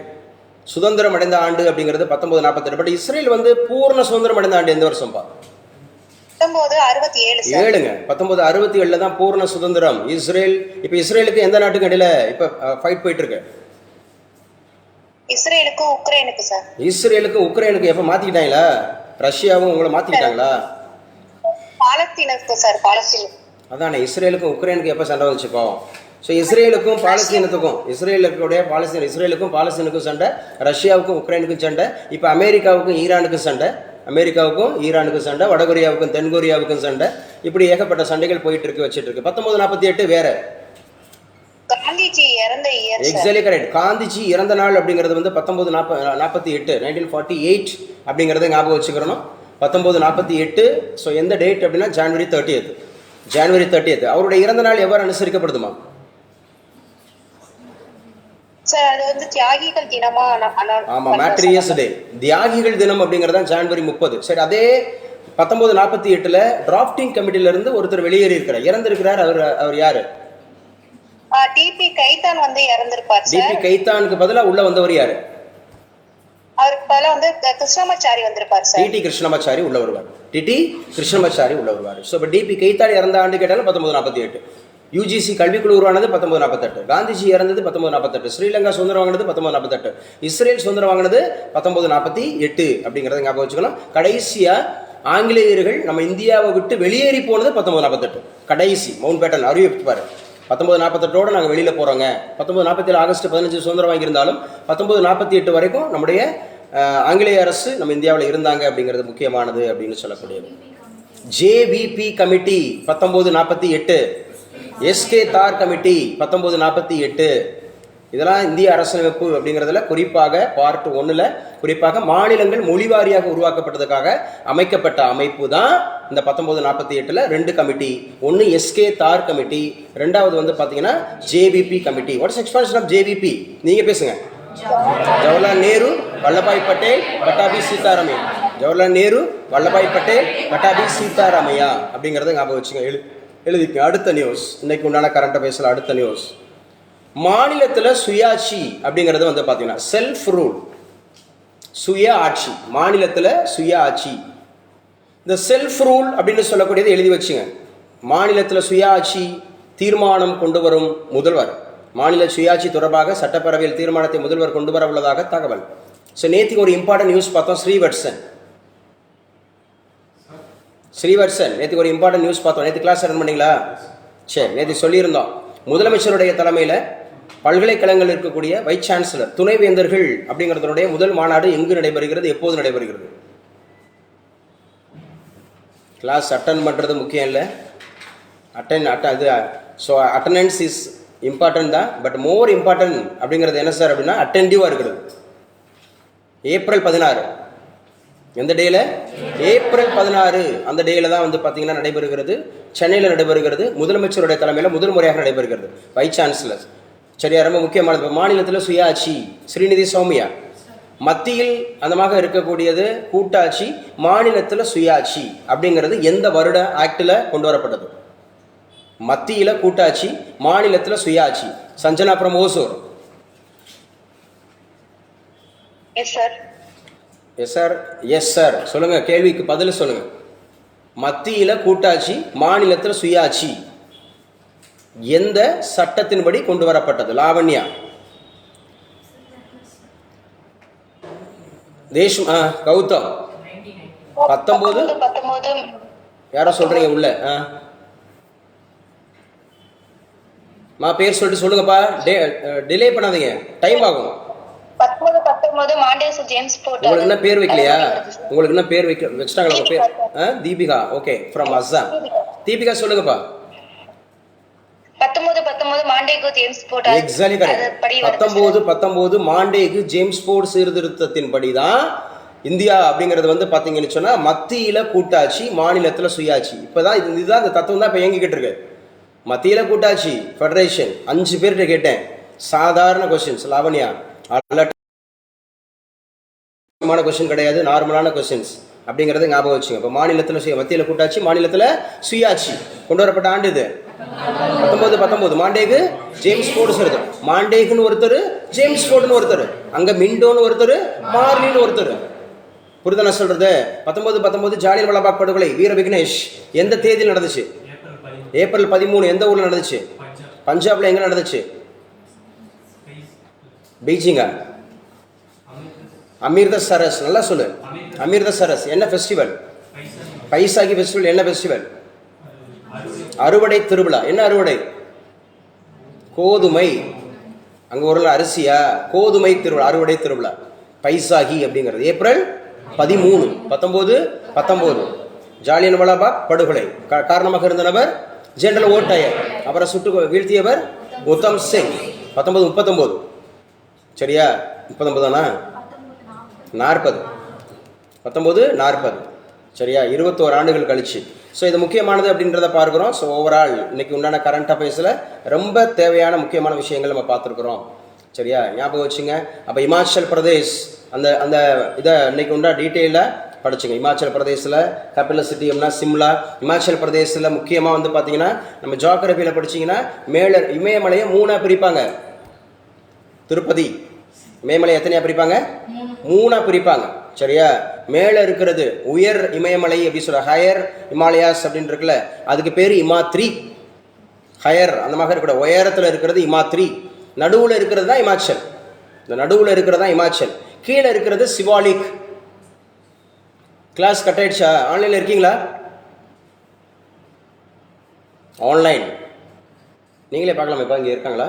சுதந்திரம் அடைந்த ஆண்டு அப்படிங்கிறது 1948. பட் இஸ்ரேல் வந்து பூர்ண சுதந்திரம் அடைந்த ஆண்டு எந்த வருஷம்பா? 1967. 1967 தான் பூர்ண சுதந்திரம் இஸ்ரேல். இப்ப இஸ்ரேலுக்கு எந்த நாட்டுக்கு இடையில இப்ப ஃபைட் போயிட்டு இருக்கு? இஸ்ரேலுக்கும் உக்ரைனுக்கு சார். இஸ்ரேலுக்கு உக்ரைனுக்கு எப்ப மாத்திக்கிட்டாங்களா? ரஷ்யாவும் உங்களை மாத்திக்கிட்டாங்களா? பாலஸ்தீனுக்கு சார், பாலஸ்தீன். அதானே, இஸ்ரேலுக்கும் உக்ரைனுக்கு எப்ப சண்டை வந்துச்சுப்போ? ஸோ இஸ்ரேலுக்கும் பாலஸ்தீனத்துக்கும், இஸ்ரேலுக்கும் பாலஸ்தீனுக்கும் சண்டை, ரஷ்யாவுக்கும் உக்ரைனுக்கும் சண்டை, இப்போ அமெரிக்காவுக்கும் ஈரானுக்கும் சண்டை, வடகொரியாவுக்கும் தென்கொரியாவுக்கும் சண்டை, இப்படி ஏகப்பட்ட சண்டைகள் போயிட்டு இருக்கு, வச்சுட்டு இருக்கு. 1948 வேற காந்திஜி இறந்த இயர். Exactly correct. காந்திஜி இறந்த நாள் அப்படிங்கிறது வந்து 1948 1948 அப்படிங்கிறத ஞாபகம் வச்சுக்கிறோம். 1948. ஸோ எந்த டேட் அப்படின்னா ஜனவரி 30. அவருடைய இறந்த நாள் எவ்வாறு அனுசரிக்கப்படுதுமா? சார் அது வந்து தியாகிகள் தினமா. ஆமா, மேட்ரியஸ் டே, தியாகிகள் தினம் அப்படிங்கறத ஜனவரி 30. சரி, அதே 1948 டிராஃப்டிங் கமிட்டில இருந்து ஒருத்தர் வெளியேறி இருக்கிறார், இறந்திருக்கிறார். அவர் யாரு? டிபி கைத்தான் வந்து இறந்திருப்பார் சார். டிபி கைத்தானுக்கு பதிலா உள்ள வந்தவர் யாரு? அவருக்கு பதிலா வந்து கிருஷ்ணமாச்சாரி வந்திருப்பார் சார். டிடி கிருஷ்ணமாச்சாரி உள்ள வருவார். ஸோ இப்போ டிபி கைத்தான் இறந்த ஆண்டு கேட்டாலும் 1948. யூஜிசி கல்விக்குழு உருவானது 1948. காந்திஜி இறந்தது 1948. ஸ்ரீலங்கா சுதந்திரம் வாங்கினது 1948. இஸ்ரேல் சுதந்திரம் வாங்கினது 1948 அப்படிங்கிறத ஞாபகம் வச்சுக்கணும். கடைசியா ஆங்கிலேயர்கள் நம்ம இந்தியாவை விட்டு வெளியேறி போனது 1948. கடைசி மவுண்ட் பேட்டன் அறிவிப்பாரு, 1948 நாங்கள் வெளியில போறோங்க. 1947 ஆகஸ்ட் 15 சுதந்திரம் வாங்கியிருந்தாலும் 1948 வரைக்கும் நம்முடைய ஆங்கிலேய அரசு நம்ம இந்தியாவில் இருந்தாங்க அப்படிங்கிறது முக்கியமானது அப்படின்னு சொல்லக்கூடியது. ஜேவிபி கமிட்டி 1948, எஸ்கே தார் கமிட்டி 1948. இதெல்லாம் இந்திய அரசியலமைப்பு அப்படிங்கிறதுல குறிப்பாக பார்ட் 1ல் குறிப்பாக மாநிலங்கள் மொழிவாரியாக உருவாக்கப்பட்டதுக்காக அமைக்கப்பட்ட அமைப்பு தான் இந்த 1948 2 கமிட்டி. ஒன்று எஸ்கே தார் கமிட்டி, ரெண்டாவது வந்து பார்த்தீங்கன்னா JVP committee. What's expansion of JVP? நீங்க பேசுங்க. ஜவஹர்லால் நேரு, வல்லபாய் பட்டேல், பட்டாபி சீதாராமையா. ஜவஹர்லால் நேரு, வல்லபாய் பட்டேல், பட்டாபி சீதாராமையா அப்படிங்கிறத ஞாபகம் வச்சுங்க, எழுதிக்க. அடுத்த நியூஸ், இன்னைக்கு உண்டான கரண்ட் அஃபேர்ஸ்ல அடுத்த நியூஸ், மாநிலத்தில் சுயாட்சி அப்படிங்கிறது வந்து பார்த்தீங்கன்னா செல்ஃப் ரூல், சுய ஆட்சி. மாநிலத்தில் சுய ஆட்சி, இந்த செல்ஃப் ரூல் அப்படின்னு சொல்லக்கூடியது எழுதி வச்சுங்க. மாநிலத்தில் சுயாட்சி தீர்மானம் கொண்டு வரும் முதல்வர், மாநில சுயாட்சி தொடர்பாக சட்டப்பேரவையில் தீர்மானத்தை முதல்வர் கொண்டு வர உள்ளதாக தகவல். ஸோ நேற்றுக்கு ஒரு இம்பார்ட்டன்ட் நியூஸ் பார்த்தோம், ஸ்ரீவத்சன் ஸ்ரீவர்சன், நேற்று ஒரு இம்பார்ட்டன்ட் நியூஸ் பார்த்தோம். நேற்று கிளாஸ் அட்டன் பண்ணீங்களா? சரி, நேற்று சொல்லியிருந்தோம். முதலமைச்சருடைய தலைமையில் பல்கலைக்கழகங்கள் இருக்கக்கூடிய வைஸ் சான்சலர், துணைவேந்தர்கள் அப்படிங்கிறதுடைய முதல் மாநாடு எங்கு நடைபெறுகிறது, எப்போது நடைபெறுகிறது? கிளாஸ் அட்டன் பண்ணுறது முக்கியம் இல்லை, ஸோ அட்டண்டன்ஸ் இஸ் இம்பார்ட்டன்ட் தான். பட் மோர் இம்பார்ட்டன்ட் அப்படிங்கிறது என்ன சார் அப்படின்னா அட்டென்டிவாக இருக்கிறது. ஏப்ரல் 16 எந்த டேயில்? ஏப்ரல் 16 அந்த டேயில் தான் வந்து பார்த்தீங்கன்னா நடைபெறுகிறது. சென்னையில் நடைபெறுகிறது. முதலமைச்சருடைய தலைமையில் முதல் முறையாக நடைபெறுகிறது. Vice chancellor. சரியா, ரொம்ப முக்கியமானது. மாநிலத்தில் சுயாட்சி, ஸ்ரீநிதி சௌமியா. மத்தியில் அந்தமாக இருக்கக்கூடியது கூட்டாட்சி, மாநிலத்தில் சுயாட்சி அப்படிங்கிறது எந்த வருட ஆக்டில் கொண்டு வரப்பட்டது? மத்தியில் கூட்டாட்சி, மாநிலத்தில் சுயாட்சி. Sanjana from Hosur. Yes sir. Yes sir, yes sir. சொல்லுங்க, கேள்விக்கு பதில் சொல்லுங்க. மத்தியில கூட்டாட்சி, மாநிலத்தில் சுயாட்சி எந்த சட்டத்தின்படி கொண்டு வரப்பட்டது? லாவண்யா. கௌதம் 19 யாரோ சொல்றீங்க உள்ள? பேர் சொல்லிட்டு சொல்லுங்கப்பா, டிலே பண்ணாதீங்க, டைம் ஆகும். 19 மாண்டேஸ் ஜேம்ஸ் போர்ட். உங்களுக்கு என்ன பேர் வைக்கலையா? உங்களுக்கு என்ன பேர் வச்சிட்டாங்களா உங்க பேர்? தீபிகா. Okay, from Assam. தீபிகா சொல்லுங்கப்பா. 19 Montagu James Ford. Exactly correct. 19 Montagu James Ford சீர்திருத்தத்தின்படி தான் இந்தியா அப்படிங்கிறது வந்து பாத்தீங்கன்னு சொன்னா மத்தியில கூட்டாட்சி, மாநிலத்துல சுயாட்சி. இப்பதான் இதுதான் இந்த தத்துவம் தான் இப்ப இயங்கிக்கிட்டு இருக்கு. மத்தியில கூட்டாட்சி, ஃபெடரேஷன். 5 பேர்கிட்ட கேட்டேன், சாதாரண கொஸ்டின்ஸ். லாவண்யா, கொஸ்டின் கிடையாது, நார்மலான கொஸ்டின்ஸ் அப்படிங்கறத ஞாபகம் வச்சுங்க. இப்போ மாநிலத்தில் மத்தியில் கூட்டாட்சி, மாநிலத்தில் சுயாட்சி கொண்டு வரப்பட்ட ஆண்டு இது 19 மாண்டேகு ஜேம்ஸ் போர்டு சொல்லுது. மாண்டேகுன்னு ஒருத்தர், ஜேம்ஸ் போர்டுன்னு ஒருத்தர், அங்க மிண்டோன்னு ஒருத்தர், மார்லின்னு ஒருத்தர். புரிதா நான் சொல்றது? 19 ஜாலியன் வாலாபாக் படுகொலை, வீர விக்னேஷ் எந்த தேதியில் நடந்துச்சு? ஏப்ரல் 13. எந்த ஊர்ல நடந்துச்சு? பஞ்சாப்ல. எங்க நடந்துச்சு? பீஜிங்கா? அமிர்தசரஸ். நல்லா சொல்லு. அமிர்தசரஸ் என்ன ஃபெஸ்டிவல்? பைசாகி ஃபெஸ்டிவல். என்ன ஃபெஸ்டிவல்? அறுவடை திருவிழா. என்ன அறுவடை? கோதுமை. அங்க ஒரு அரிசியா? கோதுமை திருவிழா, அறுவடை திருவிழா, பைசாகி அப்படிங்கிறது. ஏப்ரல் 13. 19 ஜாலியன் வாலாபாக் படுகொலை காரணமாக இருந்த நபர் ஜெனரல் ஓட்டயர். அவரை சுட்டு வீழ்த்தியவர் உத்தம் சிங். 1939. சரியா? 19 தானா? 40. 1940. சரியா? 21 ஆண்டுகள் கழிச்சு. ஸோ இது முக்கியமானது அப்படின்றத பார்க்குறோம். ஸோ ஓவரால் இன்னைக்கு உண்டான கரண்ட் அஃபேர்ஸில் ரொம்ப தேவையான முக்கியமான விஷயங்கள் நம்ம பார்த்துருக்குறோம். சரியா? ஞாபகம் வச்சுங்க. அப்போ இமாச்சல் பிரதேஷ் அந்த அந்த இதை இன்னைக்கு உண்டா டீட்டெயிலாக படிச்சுங்க. இமாச்சல் பிரதேசில் கேபிட்டல் சிட்டிம்னா சிம்லா. இமாச்சல் பிரதேசில் முக்கியமாக வந்து பார்த்தீங்கன்னா நம்ம ஜியோகிரபியில் படிச்சிங்கன்னா மேலே இமயமலையை 3 பிரிப்பாங்க. திருப்பதி இமயமலை எத்தனையா பிரிப்பாங்க? 3 பிரிப்பாங்க. சரியா? மேலே இருக்கிறது உயர் இமயமலை அப்படி சொல்ற ஹயர் இமாலயாஸ் அப்படின்னு இருக்குல்ல, அதுக்கு பேர் இமாத்ரி. ஹயர் அந்த மாதிரி இருக்கிற உயரத்தில் இருக்கிறது இமாத்ரி. நடுவில் இருக்கிறது தான் இமாச்சல். இந்த நடுவில் இருக்கிறது தான் இமாச்சல். கீழே இருக்கிறது சிவாலிக். கிளாஸ் கட் ஆயிடுச்சா? ஆன்லைன்ல இருக்கீங்களா? ஆன்லைன் நீங்களே பார்க்கலாம். இப்போ இங்கே இருக்காங்களா?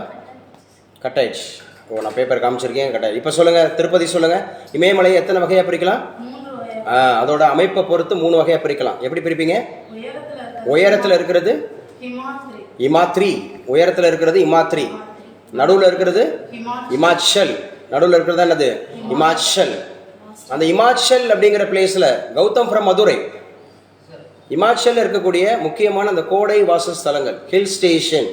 கட் ஆயிடுச்சு. ஓ, நான் பேப்பர் காமிச்சிருக்கேன். கட் ஆயிடுச்சு. இப்போ சொல்லுங்க, திருப்பதி சொல்லுங்க. இமயமலையை எத்தனை வகையாக பிரிக்கலாம்? அதோட அமைப்பை பொறுத்து 3 வகையாக பிரிக்கலாம். எப்படி பிரிப்பீங்க? உயரத்தில் இருக்கிறது இமாத்ரி. உயரத்தில் இருக்கிறது இமாத்ரி. நடுவில் இருக்கிறது இமாச்சல். நடுவில் இருக்கிறது என்னது? இமாச்சல். அந்த இமாச்சல் அப்படிங்கிற பிளேஸ்ல கௌதம் ஃப்ரம் மதுரை. இமாச்சல் இருக்கக்கூடிய முக்கியமான அந்த கோடை வாசஸ்தலங்கள், ஹில் ஸ்டேஷன்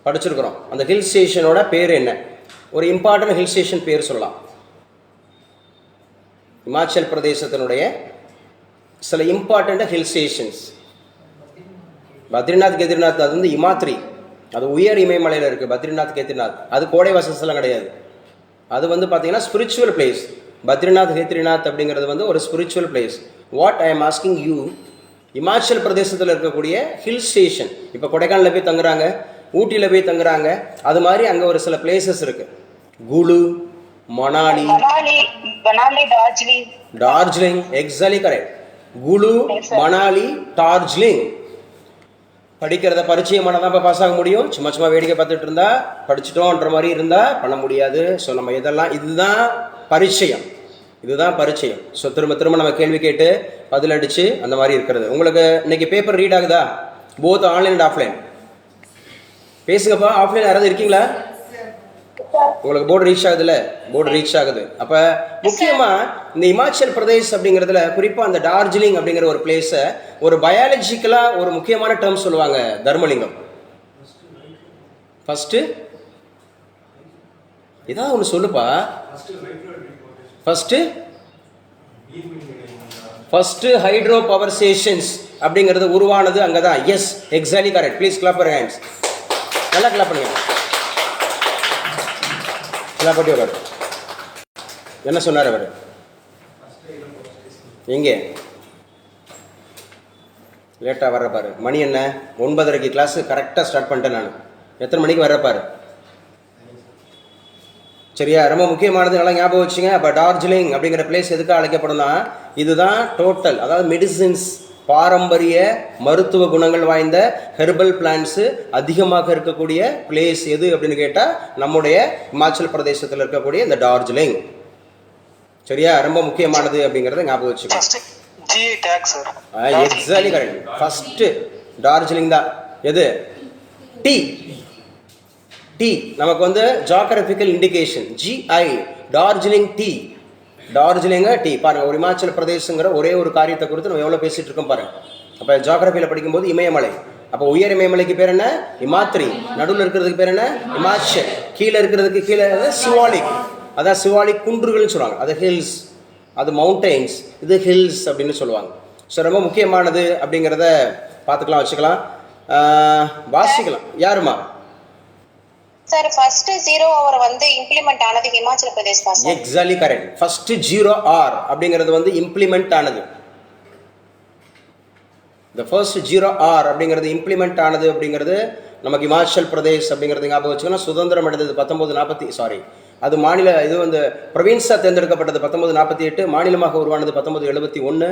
படிச்சிருக்கிறோம். அந்த ஹில் ஸ்டேஷனோட பேர் என்ன? ஒரு இம்பார்ட்டன்ட் ஹில் ஸ்டேஷன் பேர் சொல்லலாம். இமாச்சல் பிரதேசத்தினுடைய சில இம்பார்ட்டன்ட் ஹில் ஸ்டேஷன்ஸ். பத்ரிநாத் கேத்ரிநாத் அது வந்து இமாத்ரி. அது உயர் இமயமலையில் இருக்குது. பத்ரிநாத் கேத்ரிநாத் அது கோடை வாசஸ்தலம் கிடையாது. அது வந்து பார்த்தீங்கன்னா ஸ்பிரிச்சுவல் பிளேஸ். பத்ரிநாத் கேத்ரிநாத் அப்படிங்கிறது வந்து ஒரு spiritual place. What I am asking you, Himachal பிரதேசத்தில் இருக்கக்கூடிய ஹில் ஸ்டேஷன். இப்போ கொடைக்கானலில் போய் தங்குறாங்க, ஊட்டியில் போய் தங்குறாங்க, அது மாதிரி அங்கே ஒரு சில பிளேசஸ் இருக்கு. Kullu, Manali, Darjeeling. Exactly correct. Kullu, Yes, sir. Manali, Darjeeling. படிக்கிறத பரிச்சயமான தான் பாஸ் ஆக முடியும். சும்மா சும்மா வேடிக்கை பார்த்துட்டு இருந்தா படிச்சிட்டோன்ற மாதிரி இருந்தா பண்ண முடியாது. ஸோ நம்ம இதெல்லாம் இதுதான் பரிச்சயம், இதுதான் பரிச்சயம். ஸோ திரும்ப திரும்ப நம்ம கேள்வி கேட்டு பதில் அடிச்சு அந்த மாதிரி இருக்கிறது. உங்களுக்கு இன்னைக்கு பேப்பர் ரீட் ஆகுதா? Both online and offline. பேசுங்கப்பா. ஆஃப்லைன் யாராவது இருக்கீங்களா? உங்களுக்கு போர்டு ரீச் ஆகுதுல்ல? போர்டு ரீச் ஆகுது. அப்போ முக்கியமாக இந்த இமாச்சல் பிரதேஷ் அப்படிங்கிறதுல குறிப்பாக அந்த டார்ஜிலிங் அப்படிங்கிற ஒரு பிளேஸை ஒரு பயாலஜிக்கலாக ஒரு முக்கியமான டேர்ம் சொல்லுவாங்க, தர்மலிங்கம். ஃபஸ்ட்டு ஏதாவது ஒன்று சொல்லுப்பா. ஃபஸ்ட்டு ஹைட்ரோ பவர் ஸ்டேஷன்ஸ் அப்படிங்கிறது உருவானது அங்கே தான். Yes, exactly correct. Please clap your hands. நல்லா கிளாப் பண்ணுங்க. கிளாப் பண்ணி வராரு. என்ன சொன்னார் அவர்? எங்கே லேட்டாக வர்றப்பாரு? மணி என்ன? 9:30 கிளாஸு கரெக்டாக ஸ்டார்ட் பண்ணிட்டேன் நான். எத்தனை மணிக்கு வர்றப்பாரு? சரியா? ரொம்ப முக்கியமானது, நல்லா ஞாபகம் வச்சுங்க. அப்போ டார்ஜிலிங் அப்படிங்கிற பிளேஸ் எதுக்காக அழைக்கப்படும்னா இதுதான் டோட்டல், அதாவது மெடிசின்ஸ், பாரம்பரிய மருத்துவ குணங்கள் வாய்ந்த ஹெர்பல் பிளான்ட்ஸு அதிகமாக இருக்கக்கூடிய பிளேஸ் எது அப்படின்னு கேட்டால் நம்முடைய இமாச்சல் பிரதேசத்தில் இருக்கக்கூடிய இந்த டார்ஜிலிங். சரியா? ரொம்ப முக்கியமானது அப்படிங்கிறத ஞாபகம் வச்சுக்கோங்க. GI tag sir. Exactly correct. First Darjeeling தான். எது? டீ. டீ நமக்கு வந்து geographical indication GI, Darjeeling tea. டார்ஜிலிங்க டீ. பாருங்க, ஒரு இமாச்சல பிரதேசங்கிற ஒரே ஒரு காரியத்தை குறித்து நம்ம எவ்வளோ பேசிட்டு இருக்கோம் பாருங்க. அப்போ ஜாகிரபியில் படிக்கும்போது இமயமலை. அப்போ உயர் இமயமலைக்கு பேர் என்ன? இமாத்ரி. நடுவில் இருக்கிறதுக்கு பேர் என்ன? இமாச்சல். கீழே இருக்கிறதுக்கு கீழே சிவாலிக். அதான் சிவாலிக் குன்றுகள்னு சொல்லுவாங்க. அது ஹில்ஸ், அது மவுண்டெயின்ஸ், இது ஹில்ஸ் அப்படின்னு சொல்லுவாங்க. ஸோ ரொம்ப முக்கியமானது அப்படிங்கிறத பார்த்துக்கலாம், வச்சுக்கலாம், வாசிக்கலாம். யாருமா? சார் ஃபர்ஸ்ட் 0 ஹவர் வந்து இம்ப்ளிமெண்ட் ஆனது ஹிமாச்சல பிரதேஷ் தான் sir. Exactly correct. First 0R அப்படிங்கிறது வந்து இம்ப்ளிமெண்ட் ஆனது. இந்த ஃபர்ஸ்ட் 0R அப்படிங்கிறது இம்ப்ளிமெண்ட் ஆனது அப்படிங்கிறது நமக்கு இமாச்சல் பிரதேஷ் அப்படிங்கிறது ஞாபகம் வச்சுக்கணும். சுதந்திரம் அடைந்தது 1940, அது மாநில, இது வந்து ப்ரொவின்ஸாக தேர்ந்தெடுக்கப்பட்டது 1948, மாநிலமாக உருவானது 1971.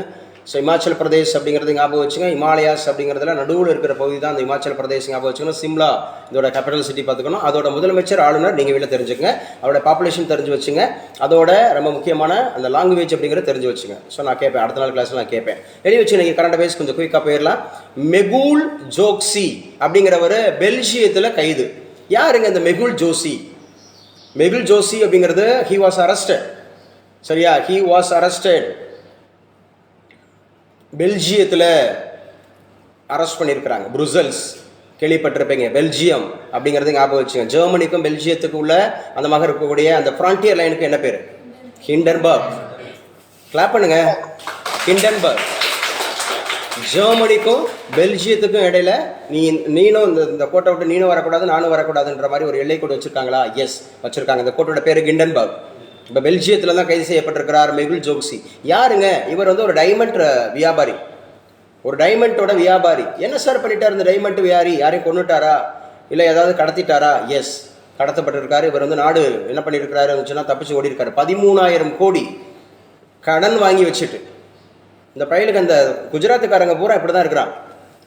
ஸோ இமாச்சல் பிரதேஷ் அப்படிங்கிறது ஞாபகம் வச்சுங்க. இமாலயாஸ் அப்படிங்கிறதுல நடுவில் இருக்கிற பகுதி தான் அந்த இமாச்சல் பிரதேஷ். ஞாபகம் வச்சுக்கணும். சிம்லா இதோட கேபிட்டல் சிட்டி பார்த்துக்கணும். அதோட முதலமைச்சர், ஆளுநர் நீங்கள் வீட்டில் தெரிஞ்சுக்கங்க. அவரோட பாப்புலேஷன் தெரிஞ்சு வச்சுங்க. அதோட ரொம்ப முக்கியமான அந்த லாங்குவேஜ் அப்படிங்கிறத தெரிஞ்சு வச்சுங்க. ஸோ நான் கேட்பேன், அடுத்த நாள் கிளாஸில் நான் கேட்பேன். எழுதி வச்சு நீங்கள் கரண்ட் அஃபேர்ஸ் கொஞ்சம் குயிக்காக போயிடலாம். மெகுல் ஜோக்சி அப்படிங்கிறவர் பெல்ஜியத்தில் கைது. யாருங்க இந்த மெகுல் ஜோசி? மெகுல் ஜோசி அப்படிங்கிறது ஹி வாஸ் அரஸ்டட். சரியா? He was arrested. பெல்ஜியத்தில் அரெஸ்ட் பண்ணியிருக்கிறாங்க. புருசல்ஸ் கேள்விப்பட்டிருப்பீங்க. பெல்ஜியம் அப்படிங்கிறது ஞாபகம் வச்சுங்க. ஜெர்மனிக்கும் பெல்ஜியத்துக்கு உள்ள அந்த மாதிரி இருக்கக்கூடிய அந்த ஃப்ரான்டியர் லைனுக்கு என்ன பேர்? ஹிண்டன்பர்க். கிளாப் பண்ணுங்க. ஹிண்டன்பர்க். ஜெர்மனிக்கும் பெல்ஜியத்துக்கும் இடையில நீனும் இந்த கோட்டை விட்டு நீனும் வரக்கூடாது, நானும் வரக்கூடாதுன்ற மாதிரி ஒரு எல்லை கோடு வச்சிருக்காங்களா? எஸ், வச்சிருக்காங்க. இந்த கோட்டோட பேர் ஹிண்டன்பர்க். இப்போ பெல்ஜியத்தில் தான் கைது செய்யப்பட்டிருக்கிறார் மெகுல் ஜோக்சி. யாருங்க இவர்? வந்து ஒரு டைமண்ட் வியாபாரி, ஒரு டைமண்டோட வியாபாரி. என்ன சார் பண்ணிட்டார் இந்த டைமண்ட் வியாபாரி? யாரையும் கொண்டுட்டாரா இல்லை ஏதாவது கடத்திட்டாரா? எஸ், கடத்தப்பட்டிருக்காரு. இவர் வந்து நாடு என்ன பண்ணியிருக்கிறாரு சொன்னால் தப்பிச்சு ஓடி இருக்காரு. 13,000 கோடி கடன் வாங்கி வச்சுட்டு. இந்த பையலுக்கு அந்த குஜராத்துக்காரங்க பூரா இப்படி தான் இருக்கிறான்